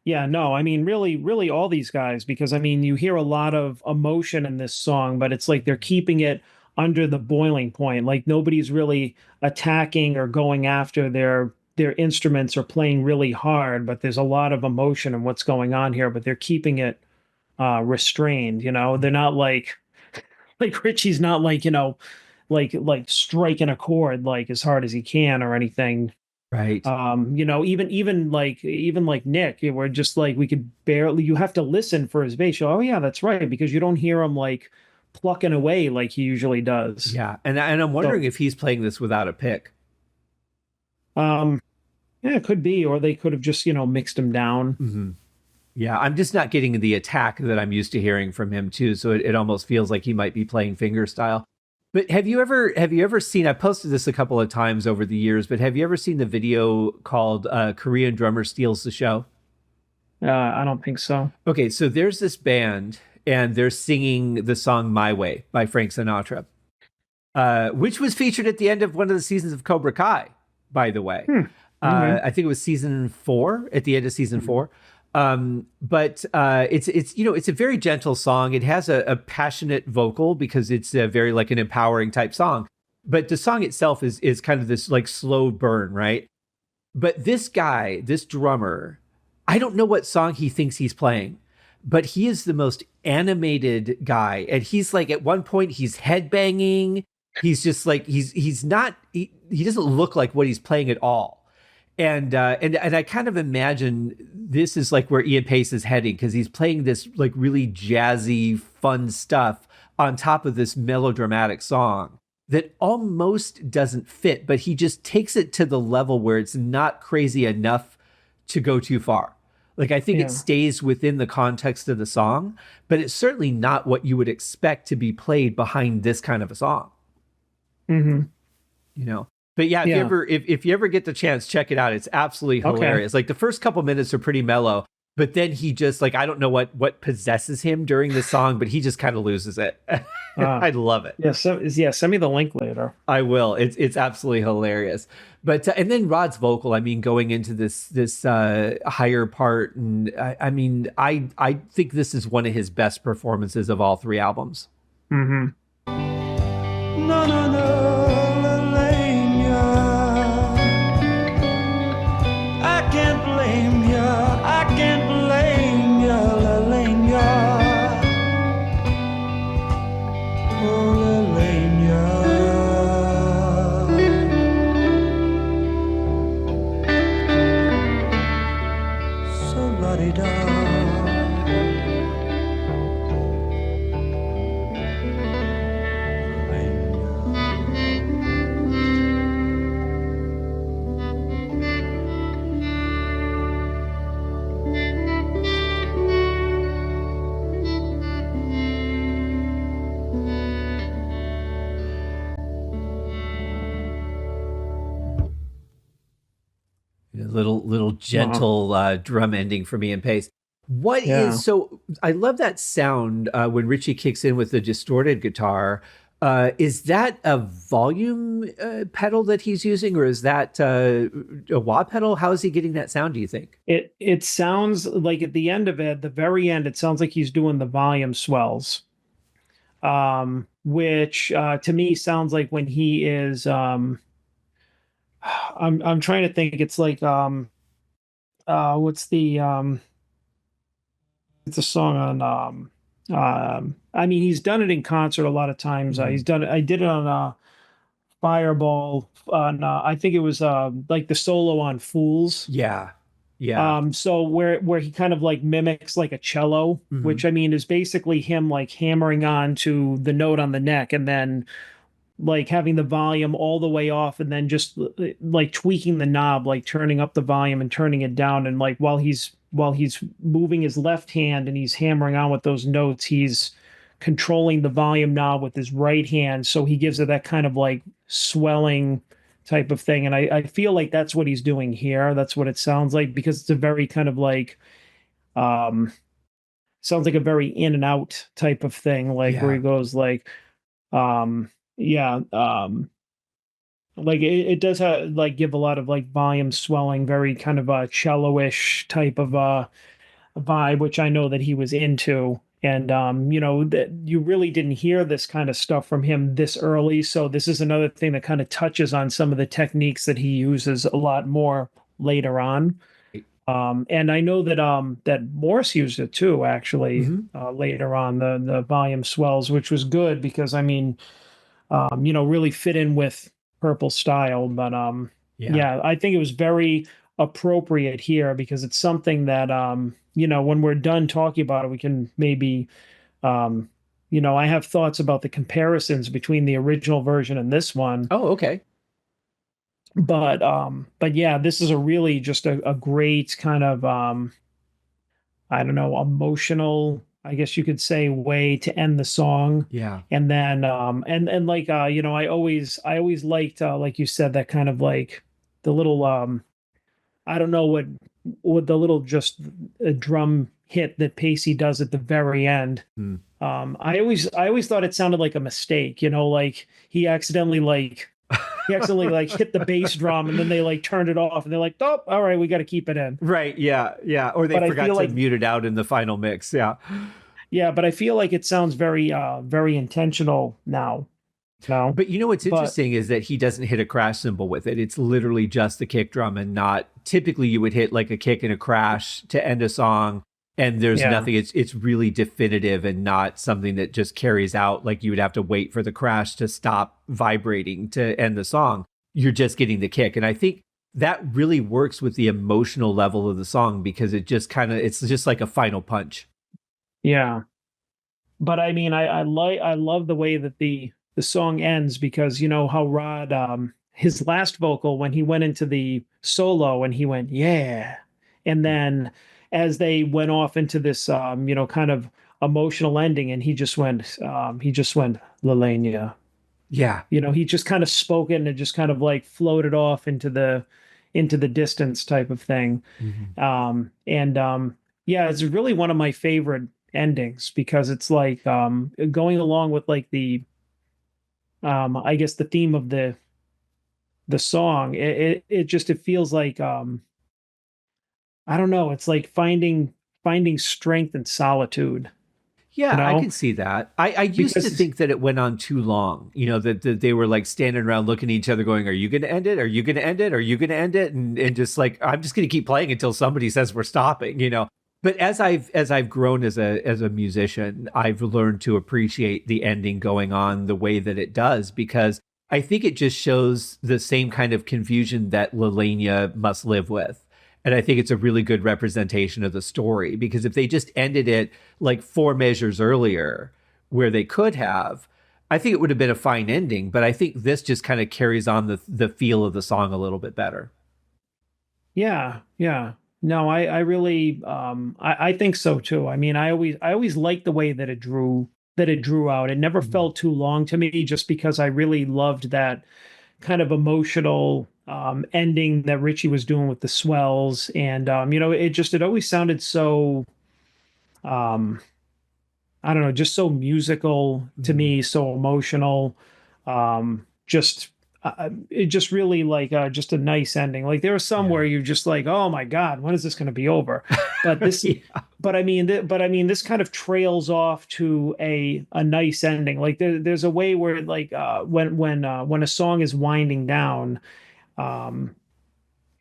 yeah, no, I mean, really, really all these guys, because I mean, you hear a lot of emotion in this song, but it's like they're keeping it under the boiling point. Like nobody's really attacking or going after their instruments are playing really hard, but there's a lot of emotion in what's going on here, but they're keeping it restrained, you know. They're not like Richie's not like, you know, like striking a chord like as hard as he can or anything. Right. You know, even like Nick, we're just like we could barely, you have to listen for his bass. Oh yeah, that's right, because you don't hear him like plucking away like he usually does. Yeah. And I'm So wondering if he's playing this without a pick. um yeah, it could be, or they could have just, you know, mixed him down. Hmm. Yeah, I'm just not getting the attack that I'm used to hearing from him too. So it almost feels like he might be playing finger style. But have you ever seen? I posted this a couple of times over the years, but have you ever seen the video called "Korean Drummer Steals the Show"? I don't think so. Okay, so there's this band, and they're singing the song "My Way" by Frank Sinatra, which was featured at the end of one of the seasons of Cobra Kai, by the way. Hmm. Okay. I think it was season 4, at the end of season 4. But it's you know, it's a very gentle song. It has a passionate vocal because it's a very like an empowering type song. But the song itself is kind of this like slow burn, right? But this guy, this drummer, I don't know what song he thinks he's playing, but he is the most animated guy. And he's like at one point he's headbanging. He's just like he's not he doesn't look like what he's playing at all. And I kind of imagine this is like where Ian Pace is heading because he's playing this like really jazzy, fun stuff on top of this melodramatic song that almost doesn't fit, but he just takes it to the level where it's not crazy enough to go too far. Like I think it Yeah. stays within the context of the song, but it's certainly not what you would expect to be played behind this kind of a song, Hmm. you know. But yeah, Yeah. if you ever get the chance, check it out. It's absolutely Okay. hilarious. Like the first couple minutes are pretty mellow, but then he just like I don't know what possesses him during the song, but he just kind of loses it. I love it. Yeah. So yeah, send me the link later. I will. It's absolutely hilarious. But and then Rod's vocal, I mean, going into this higher part, and I mean, I think this is one of his best performances of all 3 albums. Hmm. No, no, no, Lalena. I can't blame ya. I can't blame ya, Lalena. Oh, Lalena. So la-di-da. A little gentle drum ending for me and Pace. What Yeah. is so? I love that sound when Richie kicks in with the distorted guitar. Is that a volume pedal that he's using, or is that a wah pedal? How is he getting that sound? Do you think? It sounds like at the end of it, the very end, it sounds like he's doing the volume swells. Which to me sounds like when he is I'm trying to think. It's like what's the it's a song on I mean he's done it in concert a lot of times. He's done it. I did it on Fireball on I think it was like the solo on Fools. Yeah, yeah. So where he kind of like mimics like a cello, Mhm. which I mean is basically him like hammering on to the note on the neck and then like having the volume all the way off and then just like tweaking the knob, like turning up the volume and turning it down. And like while he's moving his left hand and he's hammering on with those notes, he's controlling the volume knob with his right hand. So he gives it that kind of like swelling type of thing. And I feel like that's what he's doing here. That's what it sounds like because it's a very kind of like um sounds like a very in and out type of thing, like where Yeah. he goes like yeah like it does have like give a lot of like volume swelling, very kind of a cello-ish type of vibe, which I know that he was into. And that you really didn't hear this kind of stuff from him this early. So this is another thing that kind of touches on some of the techniques that he uses a lot more later on. And I know that that Morse used it too, actually, Hmm. later on, the volume swells, which was good because I mean, really fit in with Purple style. But Yeah. yeah, I think it was very appropriate here because it's something that when we're done talking about it, we can maybe um, I have thoughts about the comparisons between the original version and this one. Oh, okay. But yeah, this is a really just a great kind of I don't know, emotional, I guess you could say, way to end the song. Yeah. And then and like I always liked like you said, that kind of like the little I don't know what the little just a drum hit that Pacey does at the very end. Hmm. I always thought it sounded like a mistake, like he accidentally like hit the bass drum and then they like turned it off and they're like, oh, all right, we got to keep it in. Right. Yeah. Yeah. Or they But I forgot feel to like mute it out in the final mix. Yeah. Yeah, but I feel like it sounds very intentional now. No, But you know what's but interesting is that he doesn't hit a crash cymbal with it. It's literally just the kick drum and not typically you would hit like a kick and a crash to end a song and there's yeah, nothing. It's really definitive and not something that just carries out like you would have to wait for the crash to stop vibrating to end the song. You're just getting the kick. And I think that really works with the emotional level of the song because it just kind of it's just like a final punch. yeah. But I mean, I love the way that the song ends because you know how Rod his last vocal when he went into the solo and he went yeah, and then as they went off into this kind of emotional ending and he just went Lalena. Yeah. He just kind of spoke it and it just kind of like floated off into the distance type of thing. Mhm. And Yeah, it's really one of my favorite endings because it's like going along with like the I guess the theme of the song. It feels like I don't know, it's like finding strength in solitude, you Yeah, I know? can see that. I used to Because think that it went on too long. That they were like standing around looking at each other going, are you going to end it? Are you going to end it? Are you going to end it? And just like, I'm just going to keep playing until somebody says we're stopping. But as I've grown as a musician, I've learned to appreciate the ending going on the way that it does because I think it just shows the same kind of confusion that Lalania must live with. And I think it's a really good representation of the story because if they just ended it like four measures earlier where they could have, I think it would have been a fine ending. But I think this just kind of carries on the feel of the song a little bit better. yeah, yeah. No, I really I think so too. I mean, I always liked the way that it drew out. It never Mhm. felt too long to me just because I really loved that kind of emotional ending that Richie was doing with the swells. And it always sounded so um I don't know, just so musical to Mhm. me, so emotional. Just it just really like just a nice ending. Like there was some Yeah. where you're just like, oh my God, when is this going to be over? But this, Yeah. but I mean, this kind of trails off to a nice ending. Like there's a way where like when a song is winding down, um,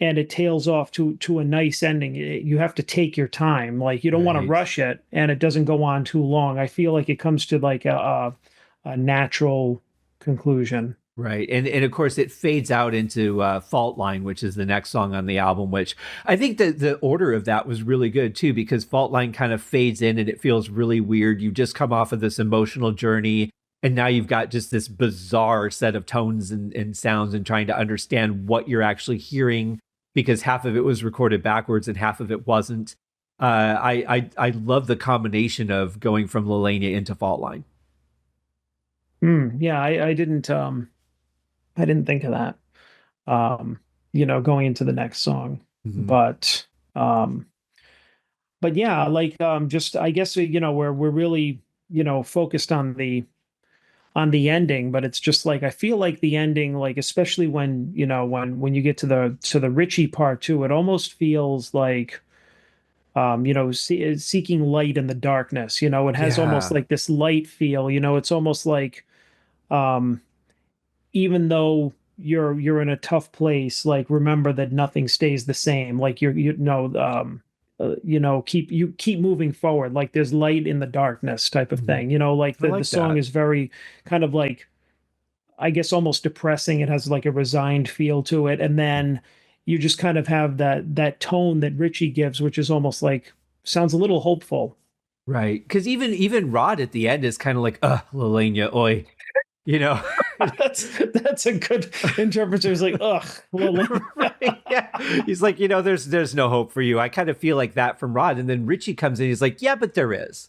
and it tails off to a nice ending. You have to take your time. Like you don't want to Right. rush it, and it doesn't go on too long. I feel like it comes to like a natural conclusion. Right. And of course it fades out into Fault Line, which is the next song on the album, which I think that the order of that was really good too, because Fault Line kind of fades in and it feels really weird. You just come off of this emotional journey and now you've got just this bizarre set of tones and sounds and trying to understand what you're actually hearing because half of it was recorded backwards and half of it wasn't. I love the combination of going from Lalania into Fault Line. Yeah, I didn't think of that. Um, going into the next song, Mhm. but um, but yeah, like just I guess we're really focused on the ending, but it's just like I feel like the ending, like especially when you get to the Richie part too, it almost feels like seeking light in the darkness. It has almost Yeah. like this light feel. It's almost like, um, even though you're in a tough place, like remember that nothing stays the same. Like keep moving forward. Like there's light in the darkness type of Mhm. thing. Like I the like song that. is very kind of like, I guess, almost depressing. It has like a resigned feel to it, and then you just kind of have that tone that Richie gives, which is almost like sounds a little hopeful. Right. Because even Rod at the end is kind of like, Lalena, oi, you know? That's a good interpreter. It's like, ugh, Lily. Right. Yeah. He's like, there's no hope for you. I kind of feel like that from Rod. And then Richie comes in, he's like, yeah, but there is.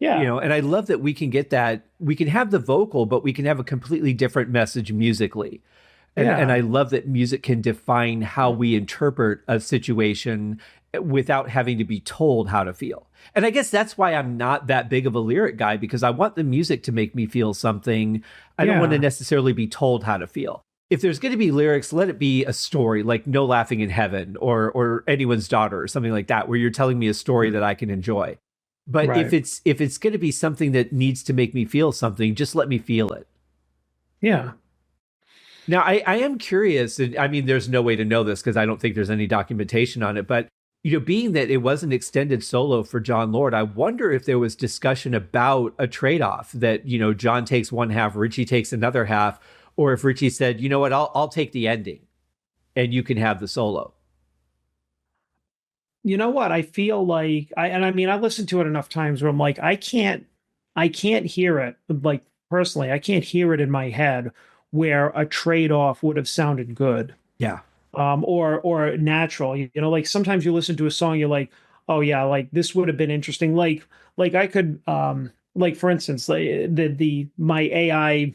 Yeah, And I love that we can get that. We can have the vocal, but we can have a completely different message musically. And yeah, I love that music can define how we interpret a situation without having to be told how to feel. And I guess that's why I'm not that big of a lyric guy, because I want the music to make me feel something. I don't want to yeah. necessarily be told how to feel. If there's going to be lyrics, let it be a story like No Laughing in Heaven or Anyone's Daughter or something like that, where you're telling me a story that I can enjoy. But if Right. it's going to be something that needs to make me feel something, just let me feel it. Yeah. Now, I am curious, and I mean, there's no way to know this because I don't think there's any documentation on it, but being that it was an extended solo for John Lord, I wonder if there was discussion about a trade-off that, John takes one half, Richie takes another half, or if Richie said, you know what, I'll take the ending and you can have the solo. You know what? I feel like I mean, I listened to it enough times where I'm like, I can't hear it. Like personally, I can't hear it in my head where a trade-off would have sounded good. Yeah. Or natural. Like sometimes you listen to a song, you're like, oh yeah, like this would have been interesting. Like I could like for instance, like the my AI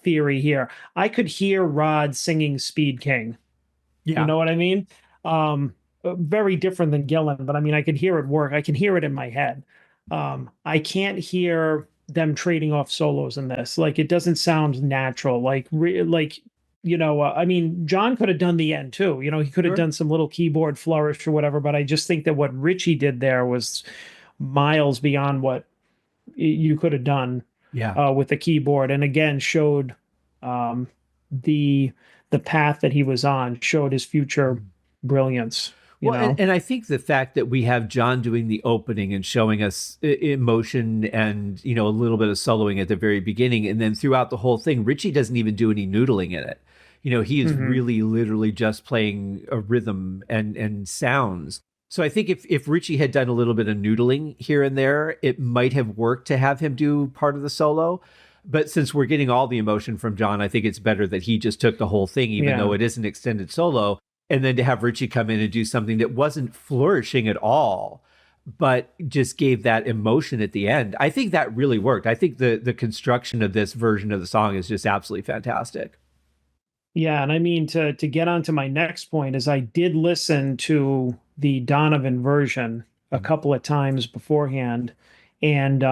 theory here, I could hear Rod singing Speed King. You Yeah. know what I mean? Very different than Gillen, but I mean, I can hear it work. I can hear it in my head. I can't hear them trading off solos in this. Like, it doesn't sound natural. I mean, John could have done the end too. He could have Sure. done some little keyboard flourish or whatever, but I just think that what Richie did there was miles beyond what you could have done Yeah. with the keyboard, and again showed um, the the path that he was on, showed his future brilliance. You Well, and, know. and I think the fact that we have John doing the opening and showing us emotion and, a little bit of soloing at the very beginning, and then throughout the whole thing, Richie doesn't even do any noodling in it. He is Hmm. really literally just playing a rhythm and sounds. So I think if Richie had done a little bit of noodling here and there, it might have worked to have him do part of the solo. But since we're getting all the emotion from John, I think it's better that he just took the whole thing, even though Yeah. it is an extended solo, and then to have Richie come in and do something that wasn't flourishing at all, but just gave that emotion at the end. I think that really worked. I think the construction of this version of the song is just absolutely fantastic. Yeah, and I mean to get on to my next point is I did listen to the Donovan version a couple of times beforehand, and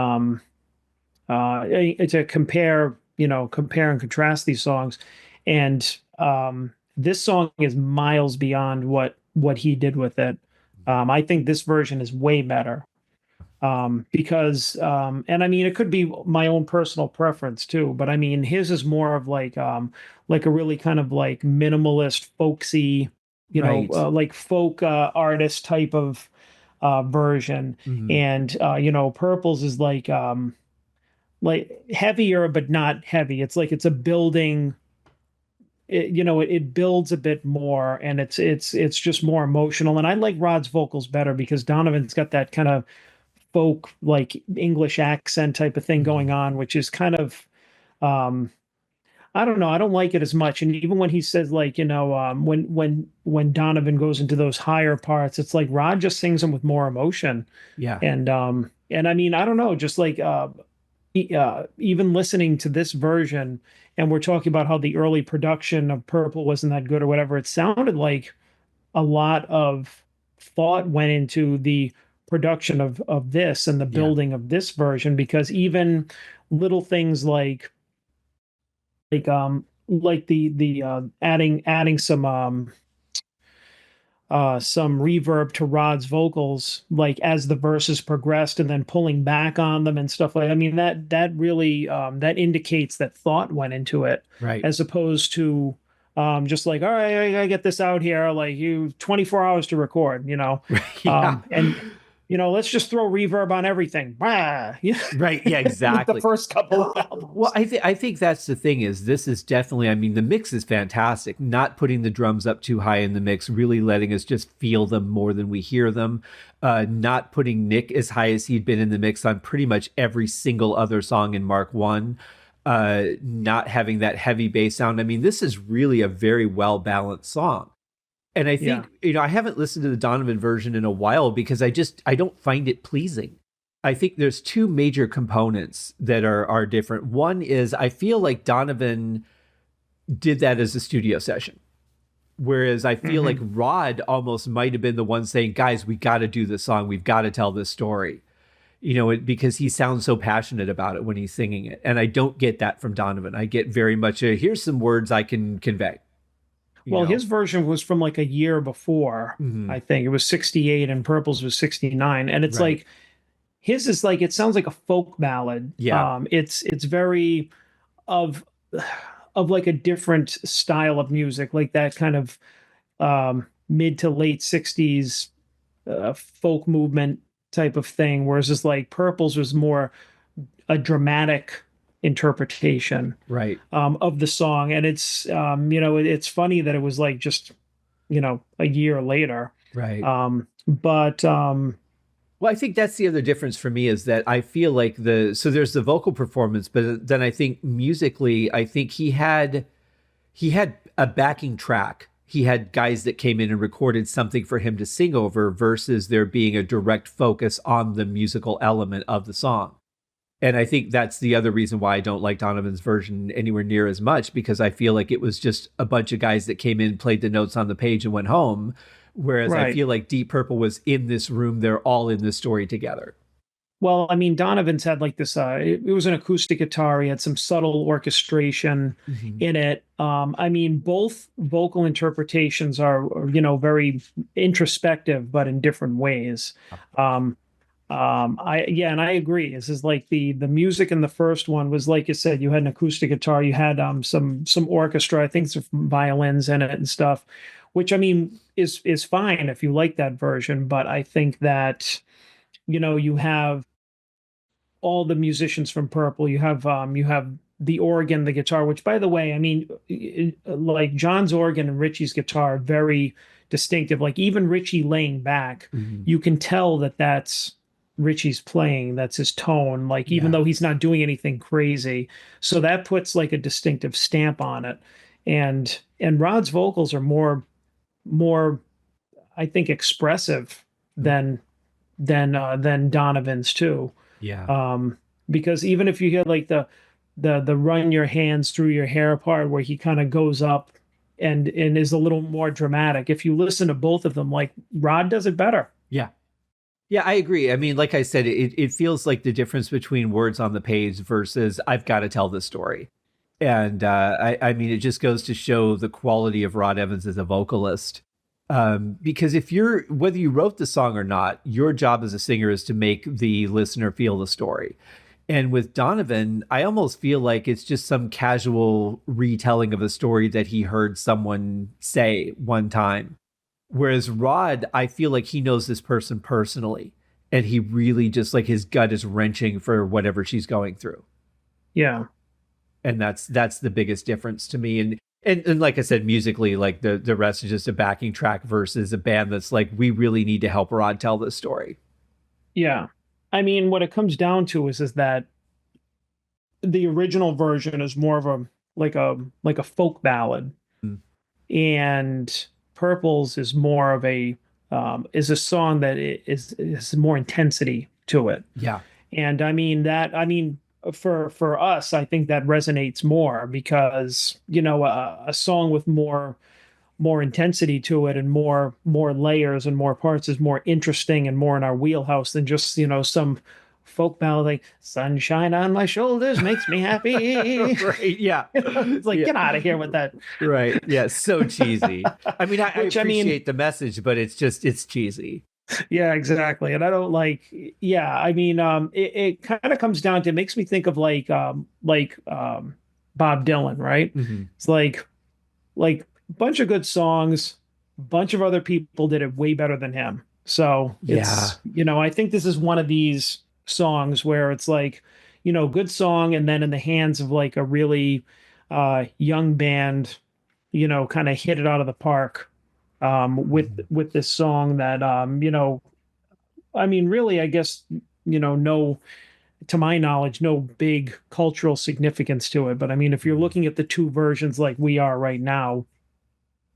to compare and contrast these songs, and this song is miles beyond what he did with it. I think this version is way better, because and I mean it could be my own personal preference too, but I mean his is more of like a really kind of like minimalist, folksy, Right. like folk artist type of version, Mhm. and Purple's is like heavier but not heavy. It's like it's a building. It builds a bit more, and it's just more emotional. And I like Rod's vocals better because Donovan's got that kind of folk like English accent type of thing going Mhm. on, which is kind of um I don't know. I don't like it as much. And even when he says like, when Donovan goes into those higher parts, it's like Rod just sings them with more emotion. Yeah. And I mean, I don't know, just like even listening to this version, and we're talking about how the early production of Purple wasn't that good or whatever, it sounded like a lot of thought went into the production of this and the Yeah. building of this version, because even little things like the adding some some reverb to Rod's vocals, like as the verses progressed, and then pulling back on them and stuff like. I mean, that really that indicates that thought went into it, Right. as opposed to just like, all right, I gotta get this out here, like you 24 hours to record, Yeah. and let's just throw reverb on everything. Bah! Yeah. Right. Yeah, With the exactly. first couple of Well, albums. I think that's the thing is this is definitely, I mean, the mix is fantastic. Not putting the drums up too high in the mix, really letting us just feel them more than we hear them. Not putting Nick as high as he'd been in the mix on pretty much every single other song in Mark One. Not having that heavy bass sound. I mean, this is really a very well balanced song. And I Yeah. think, I haven't listened to the Donovan version in a while because I don't find it pleasing. I think there's two major components that are different. One is I feel like Donovan did that as a studio session. Whereas I feel like Hmm. Rod almost might have been the one saying, guys, we got to do this song. We've got to tell this story, because he sounds so passionate about it when he's singing it. And I don't get that from Donovan. I get very much here's some words I can convey, you Well, know? his version was from like a year before. Mhm. I think it was 68 and Purple's was 69. And it's Right. like his is like it sounds like a folk ballad. Yeah. It's very of of like a different style of music, like that kind of mid to late 60s folk movement type of thing. Whereas it's like Purple's was more a dramatic interpretation Right. of the song. And it's funny that it was like just, a year later. Right. But Well, I think that's the other difference for me is that I feel like so there's the vocal performance, but then I think musically, I think he had a backing track. He had guys that came in and recorded something for him to sing over versus there being a direct focus on the musical element of the song. And I think that's the other reason why I don't like Donovan's version anywhere near as much, because I feel like it was just a bunch of guys that came in, played the notes on the page, and went home. Whereas I right. feel like Deep Purple was in this room, they're all in this story together. Well, I mean, Donovan's had like this, it was an acoustic guitar. He had some subtle orchestration Mhm. in it. I mean, both vocal interpretations are, very introspective, but in different ways. Um, and I agree. This is like the music in the first one was, like you said, you had an acoustic guitar, you had some orchestra, I think some violins in it and stuff, which I mean is fine if you like that version. But I think that, you have all the musicians from Purple. You have the organ, the guitar, which by the way, I mean, like John's organ and Richie's guitar, very distinctive. Like even Richie laying back, Mhm. you can tell that that's Richie's playing, that's his tone, like even Yeah. though he's not doing anything crazy. So that puts like a distinctive stamp on it. And Rod's vocals are more I think expressive Mm. than Donovan's too. Yeah. Um, because even if you hear like the run your hands through your hair part where he kind of goes up and is a little more dramatic, if you listen to both of them, like Rod does it better. Yeah. Yeah, I agree. I mean, like I said, it feels like the difference between words on the page versus I've got to tell this story. And I mean, it just goes to show the quality of Rod Evans as a vocalist. Because whether you wrote the song or not, your job as a singer is to make the listener feel the story. And with Donovan, I almost feel like it's just some casual retelling of a story that he heard someone say one time. Whereas Rod, I feel like he knows this person personally. And he really just like his gut is wrenching for whatever she's going through. Yeah. And that's the biggest difference to me. And like I said, musically, like the rest is just a backing track versus a band that's like, we really need to help Rod tell this story. Yeah. I mean, what it comes down to is that the original version is more of a folk ballad, Mm. and Purple's is more of is a song that is more intensity to it. Yeah. And I mean for us, I think that resonates more because, a song with more intensity to it and more layers and more parts is more interesting and more in our wheelhouse than just, some folk ballad like "Sunshine on My Shoulders makes me happy." Right. Yeah. It's like, Yeah. get out of here with that. Right. Yeah. So cheesy. I mean, I Which I mean, appreciate the message, but it's cheesy. yeah, exactly. And I don't like, yeah, I mean, it kind of comes down to, it makes me think of Bob Dylan, right? Hmm. It's like a bunch of good songs, a bunch of other people did it way better than him. So Yeah. it's, I think this is one of these songs where it's like, good song, and then in the hands of like a really young band, kind of hit it out of the park Mhm. with this song that I mean, really, I guess, no, to my knowledge, no big cultural significance to it. But I mean, if you're Mhm. looking at the two versions like we are right now,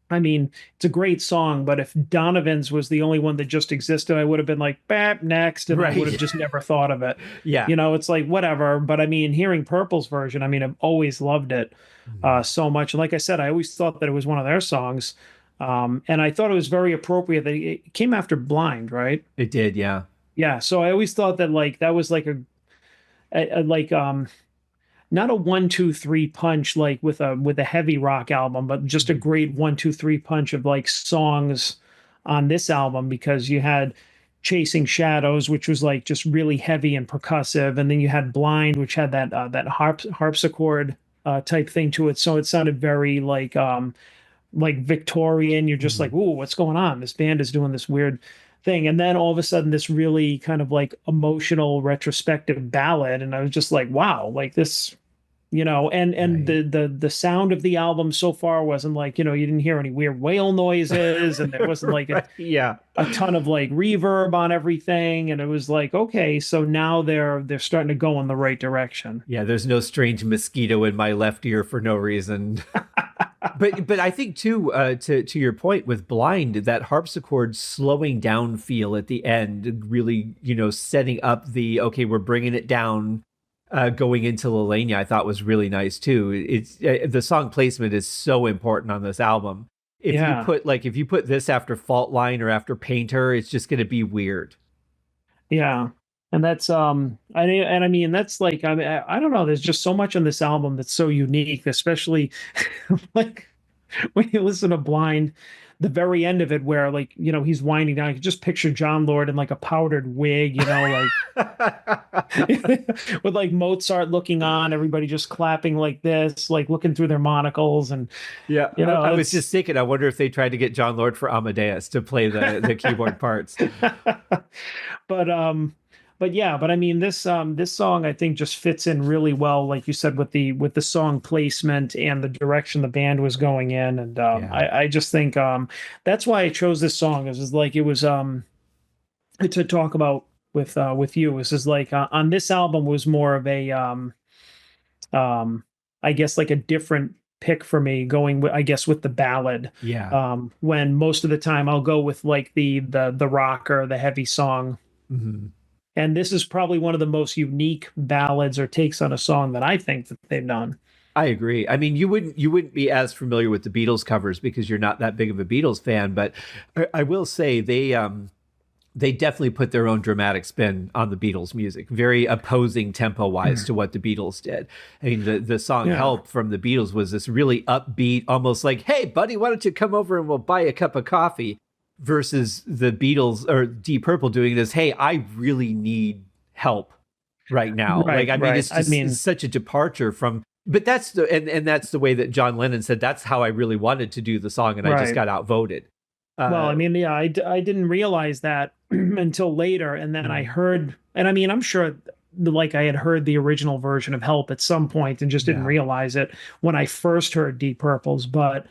I mean, it's a great song, but if Donovan's was the only one that just existed, I would have been like, bap, next, and I would have Right. just never thought of it. Yeah. It's like whatever. But I mean, hearing Purple's version, I mean, I've always loved it Mhm. so much. And like I said, I always thought that it was one of their songs. And I thought it was very appropriate that it came after Blind, right? It did. Yeah. Yeah. So I always thought that like that was like like not a 1 2 3 punch like with a heavy rock album, but just a Mhm. great 1 2 3 punch of like songs on this album, because you had Chasing Shadows, which was like just really heavy and percussive, and then you had Blind, which had that harpsichord type thing to it. So it sounded very like Victorian. You're just Mhm. like, ooh, what's going on? This band is doing this weird thing. And then all of a sudden, this really kind of like emotional retrospective ballad. And I was just like, wow, like this, and Right. the sound of the album so far wasn't like, you didn't hear any weird whale noises, and there wasn't like Right. Yeah. a ton of like reverb on everything. And it was like, okay, so now they're starting to go in the right direction. Yeah. There's no strange mosquito in my left ear for no reason. But I think too, to your point with Blind, that harpsichord slowing down feel at the end, really, setting up the okay, we're bringing it down, going into Lalena, I thought was really nice too. It's the song placement is so important on this album. Yeah. If you put this after Fault Line or after Painter, it's just going to be weird. Yeah. And that's I mean that's like I don't know, there's just so much on this album that's so unique, especially like when you listen to Blind, the very end of it where like, he's winding down, I could just picture John Lord in like a powdered wig, like with like Mozart looking on, everybody just clapping like this, like looking through their monocles, and Yeah, I was it's just thinking. I wonder if they tried to get John Lord for Amadeus to play the keyboard parts. but yeah, but I mean this song I think just fits in really well, like you said, with the song placement and the direction the band was going in. And Yeah, I just think that's why I chose this song, is like it was to talk about with you. This is like on this album was more of a um I guess like a different pick for me, going with, I guess, with the ballad, yeah. when most of the time I'll go with like the rocker, the heavy song. Mhm. And this is probably one of the most unique ballads or takes on a song that I think that they've done. I agree. I mean, you wouldn't be as familiar with the Beatles covers because you're not that big of a Beatles fan, but I will say they definitely put their own dramatic spin on the Beatles music, very opposing tempo wise to what the Beatles did. I mean, the song Yeah. Help from the Beatles was this really upbeat, almost like, hey, buddy, why don't you come over and we'll buy a cup of coffee? Versus the Beatles or Deep Purple doing this, hey, I really need help right now. Like, Right, I mean, right. it's I just it's mean, such a departure from, but and that's the way that John Lennon said, that's how I really wanted to do the song. And I just right. got outvoted. Well, Uh, I mean, yeah, I didn't realize that until later. And then I mm, heard, and I mean, I'm sure like I had heard the original version of Help at some point and just didn't yeah. realize it when I first heard Deep Purple's. But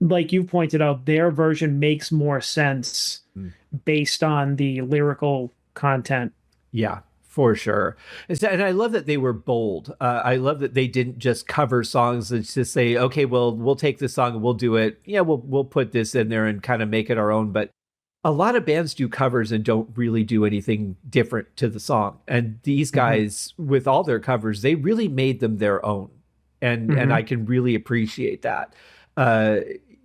like you pointed out, their version makes more sense Mm. based on the lyrical content. Yeah, for sure. And I love that they were bold. I love that they didn't just cover songs and just say, okay, well, we'll take this song and we'll do it. Yeah, we'll put this in there and kind of make it our own. But a lot of bands do covers and don't really do anything different to the song. And these Hmm. guys, with all their covers, they really made them their own. And Hmm. I can really appreciate that. Uh,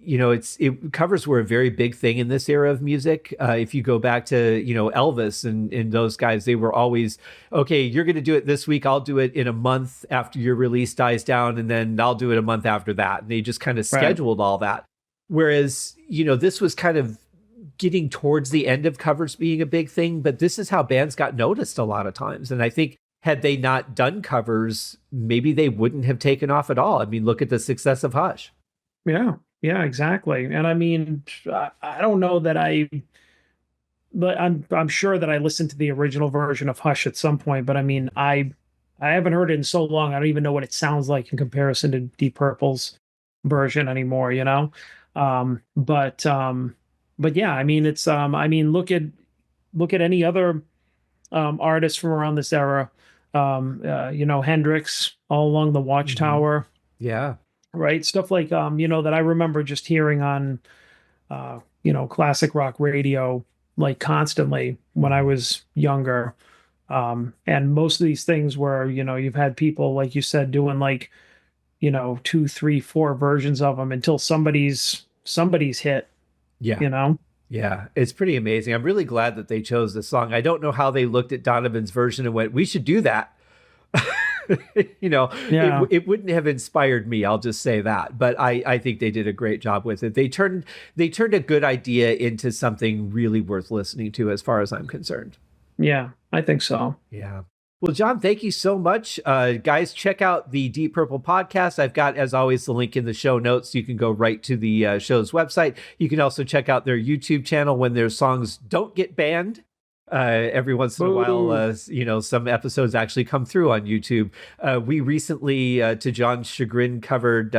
it covers were a very big thing in this era of music. If you go back to, Elvis and those guys, they were always, okay, you're going to do it this week. I'll do it in a month after your release dies down. And then I'll do it a month after that. And they just kind of Right. scheduled all that. Whereas, this was kind of getting towards the end of covers being a big thing, but this is how bands got noticed a lot of times. And I think had they not done covers, maybe they wouldn't have taken off at all. I mean, look at the success of Hush. Yeah. Yeah, exactly. And I mean, I don't know that but I'm sure that I listened to the original version of Hush at some point, but I mean, I haven't heard it in so long. I don't even know what it sounds like in comparison to Deep Purple's version anymore, you know? Um, but um but yeah, I mean I mean look at any other artists from around this era. Hendrix, All Along the Mhm. Watchtower, Yeah. right? Stuff like that I remember just hearing on classic rock radio like constantly when I Mhm. was younger. And most of these things where, you've had people, like you said, doing like, two, three, four versions of them until somebody's hit, Yeah. you know? Yeah, it's pretty amazing. I'm really glad that they chose this song. I don't know how they looked at Donovan's version and went, "We should do that." Yeah. It wouldn't have inspired me. I'll just say that. But I think they did a great job with it. They turned a good idea into something really worth listening to, as far as I'm concerned. Yeah, I think so. Yeah. Well, John, thank you so much. Guys, check out the Deep Purple podcast. I've got, as always, the link in the show notes. You can go right to the show's website. You can also check out their YouTube channel when their songs don't get banned. Every once in a while, Boo. some episodes actually come through on YouTube. We recently, to John's chagrin, covered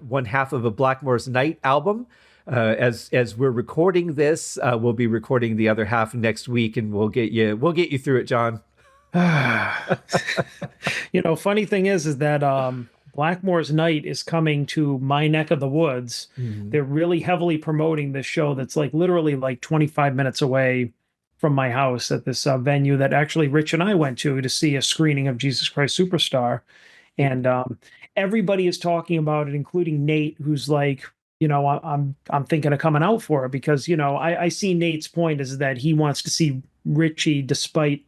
one half of a Blackmore's Night album. As we're recording this, we'll be recording the other half next week, and we'll get you through it, John. Funny thing is that Blackmore's Night is coming to my neck of the woods. Mhm. They're really heavily promoting this show that's like literally like 25 minutes away from my house at this venue that actually Rich and I went to see a screening of Jesus Christ Superstar. And everybody is talking about it, including Nate, who's like, I'm thinking of coming out for it because I see Nate's point is that he wants to see Richie despite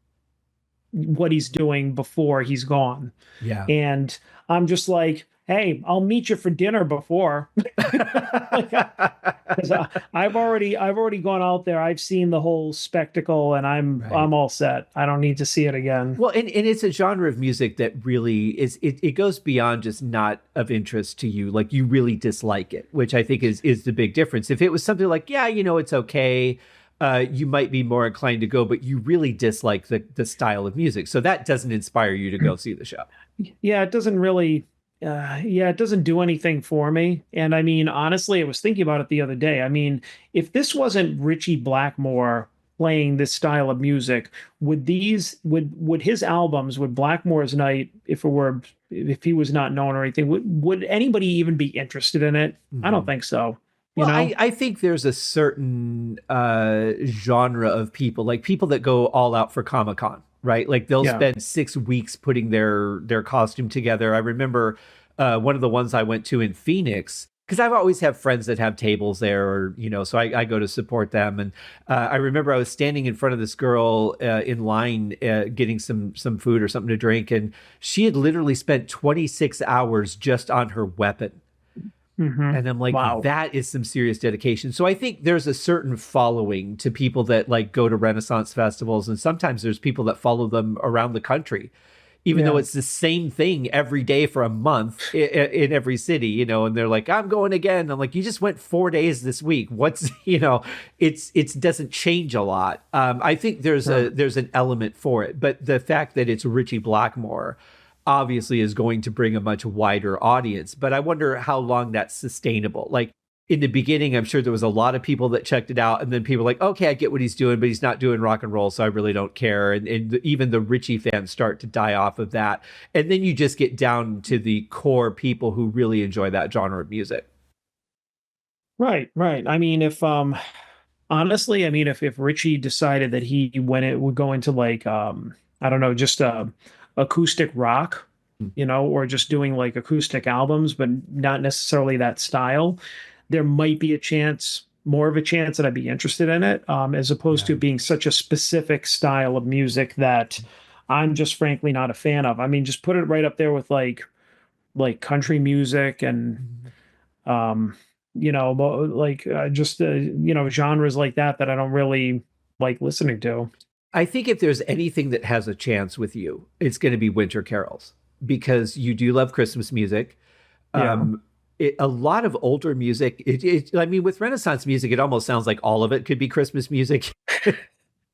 what he's doing before he's gone. Yeah. And I'm just like, hey, I'll meet you for dinner before. Like, 'cause I've already gone out there. I've seen the whole spectacle, and I'm Right. I'm all set. I don't need to see it again. Well, and it's a genre of music that really it goes beyond just not of interest to you. Like you really dislike it, which I think is the big difference. If it was something like, yeah, it's okay, you might be more inclined to go, but you really dislike the style of music. So that doesn't inspire you to go see the show. Yeah, it doesn't really. Yeah, it doesn't do anything for me. And I mean, honestly, I was thinking about it the other day. I mean, if this wasn't Richie Blackmore playing this style of music, would his albums, would Blackmore's Night, if he was not known or anything, would anybody even be interested in it? I don't Mhm. think so. You Well, know? I think there's a certain genre of people, like people that go all out for Comic-Con, right? Like they'll Yeah. spend 6 weeks putting their costume together. I remember one of the ones I went to in Phoenix, because I've always have friends that have tables there, or so I go to support them. And I remember I was standing in front of this girl in line getting some food or something to drink, and she had literally spent 26 hours just on her weapon. Hmm. And I'm like, Wow. that is some serious dedication. So I think there's a certain following to people that like go to Renaissance festivals. And sometimes there's people that follow them around the country, even though Yeah. it's the same thing every day for a month in every city, and they're like, I'm going again. I'm like, you just went 4 days this week. What's, it doesn't change a lot. I think Sure. there's an element for it, but the fact that it's Richie Blackmore obviously is going to bring a much wider audience. But I wonder how long that's sustainable. Like in the beginning, I'm sure there was a lot of people that checked it out, and then people were like, okay, I get what he's doing, but he's not doing rock and roll, so I really don't care. And even the Richie fans start to die off of that. And then you just get down to the core people who really enjoy that genre of music. Right, right. I mean, if honestly, I mean, if Richie decided that he when it would go into like I don't know, just acoustic rock, or just doing like acoustic albums, but not necessarily that style, there might be a chance, more of a chance that I'd be interested in it, as opposed to being such a specific style of music that I'm just frankly not a fan of. I mean, just put it right up there with like country music and just genres like that I don't really like listening to. I think if there's anything that has a chance with you, it's going to be winter carols because you do love Christmas music. Yeah. A lot of older music, I mean, with Renaissance music, it almost sounds like all of it could be Christmas music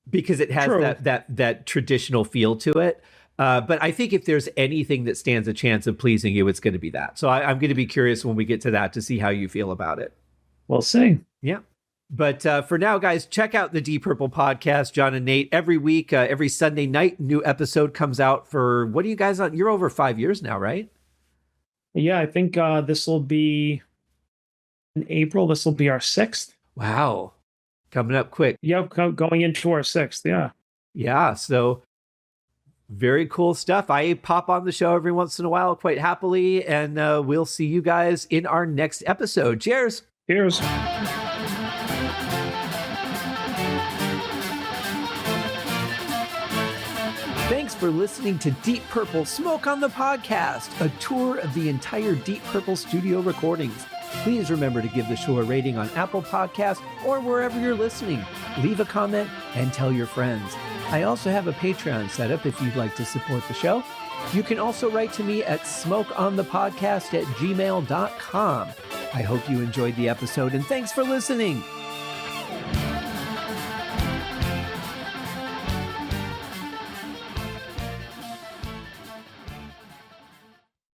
because it has True. that traditional feel to it. But I think if there's anything that stands a chance of pleasing you, it's going to be that. So I'm going to be curious when we get to that to see how you feel about it. We'll see. Yeah. But for now, guys, check out the Deep Purple podcast, John and Nate. Every week, every Sunday night, new episode comes out for, what are you guys on? You're over 5 years now, right? Yeah, I think this will be in April. This will be our 6th. Wow. Coming up quick. Yep, going into our 6th. Yeah. Yeah. So very cool stuff. I pop on the show every once in a while quite happily, and we'll see you guys in our next episode. Cheers. Cheers. Thanks for listening to Deep Purple Smoke on the Podcast, a tour of the entire Deep Purple studio recordings. Please remember to give the show a rating on Apple Podcasts or wherever you're listening. Leave a comment and tell your friends. I also have a Patreon set up if you'd like to support the show. You can also write to me at smokeonthepodcast@gmail.com. I hope you enjoyed the episode and thanks for listening.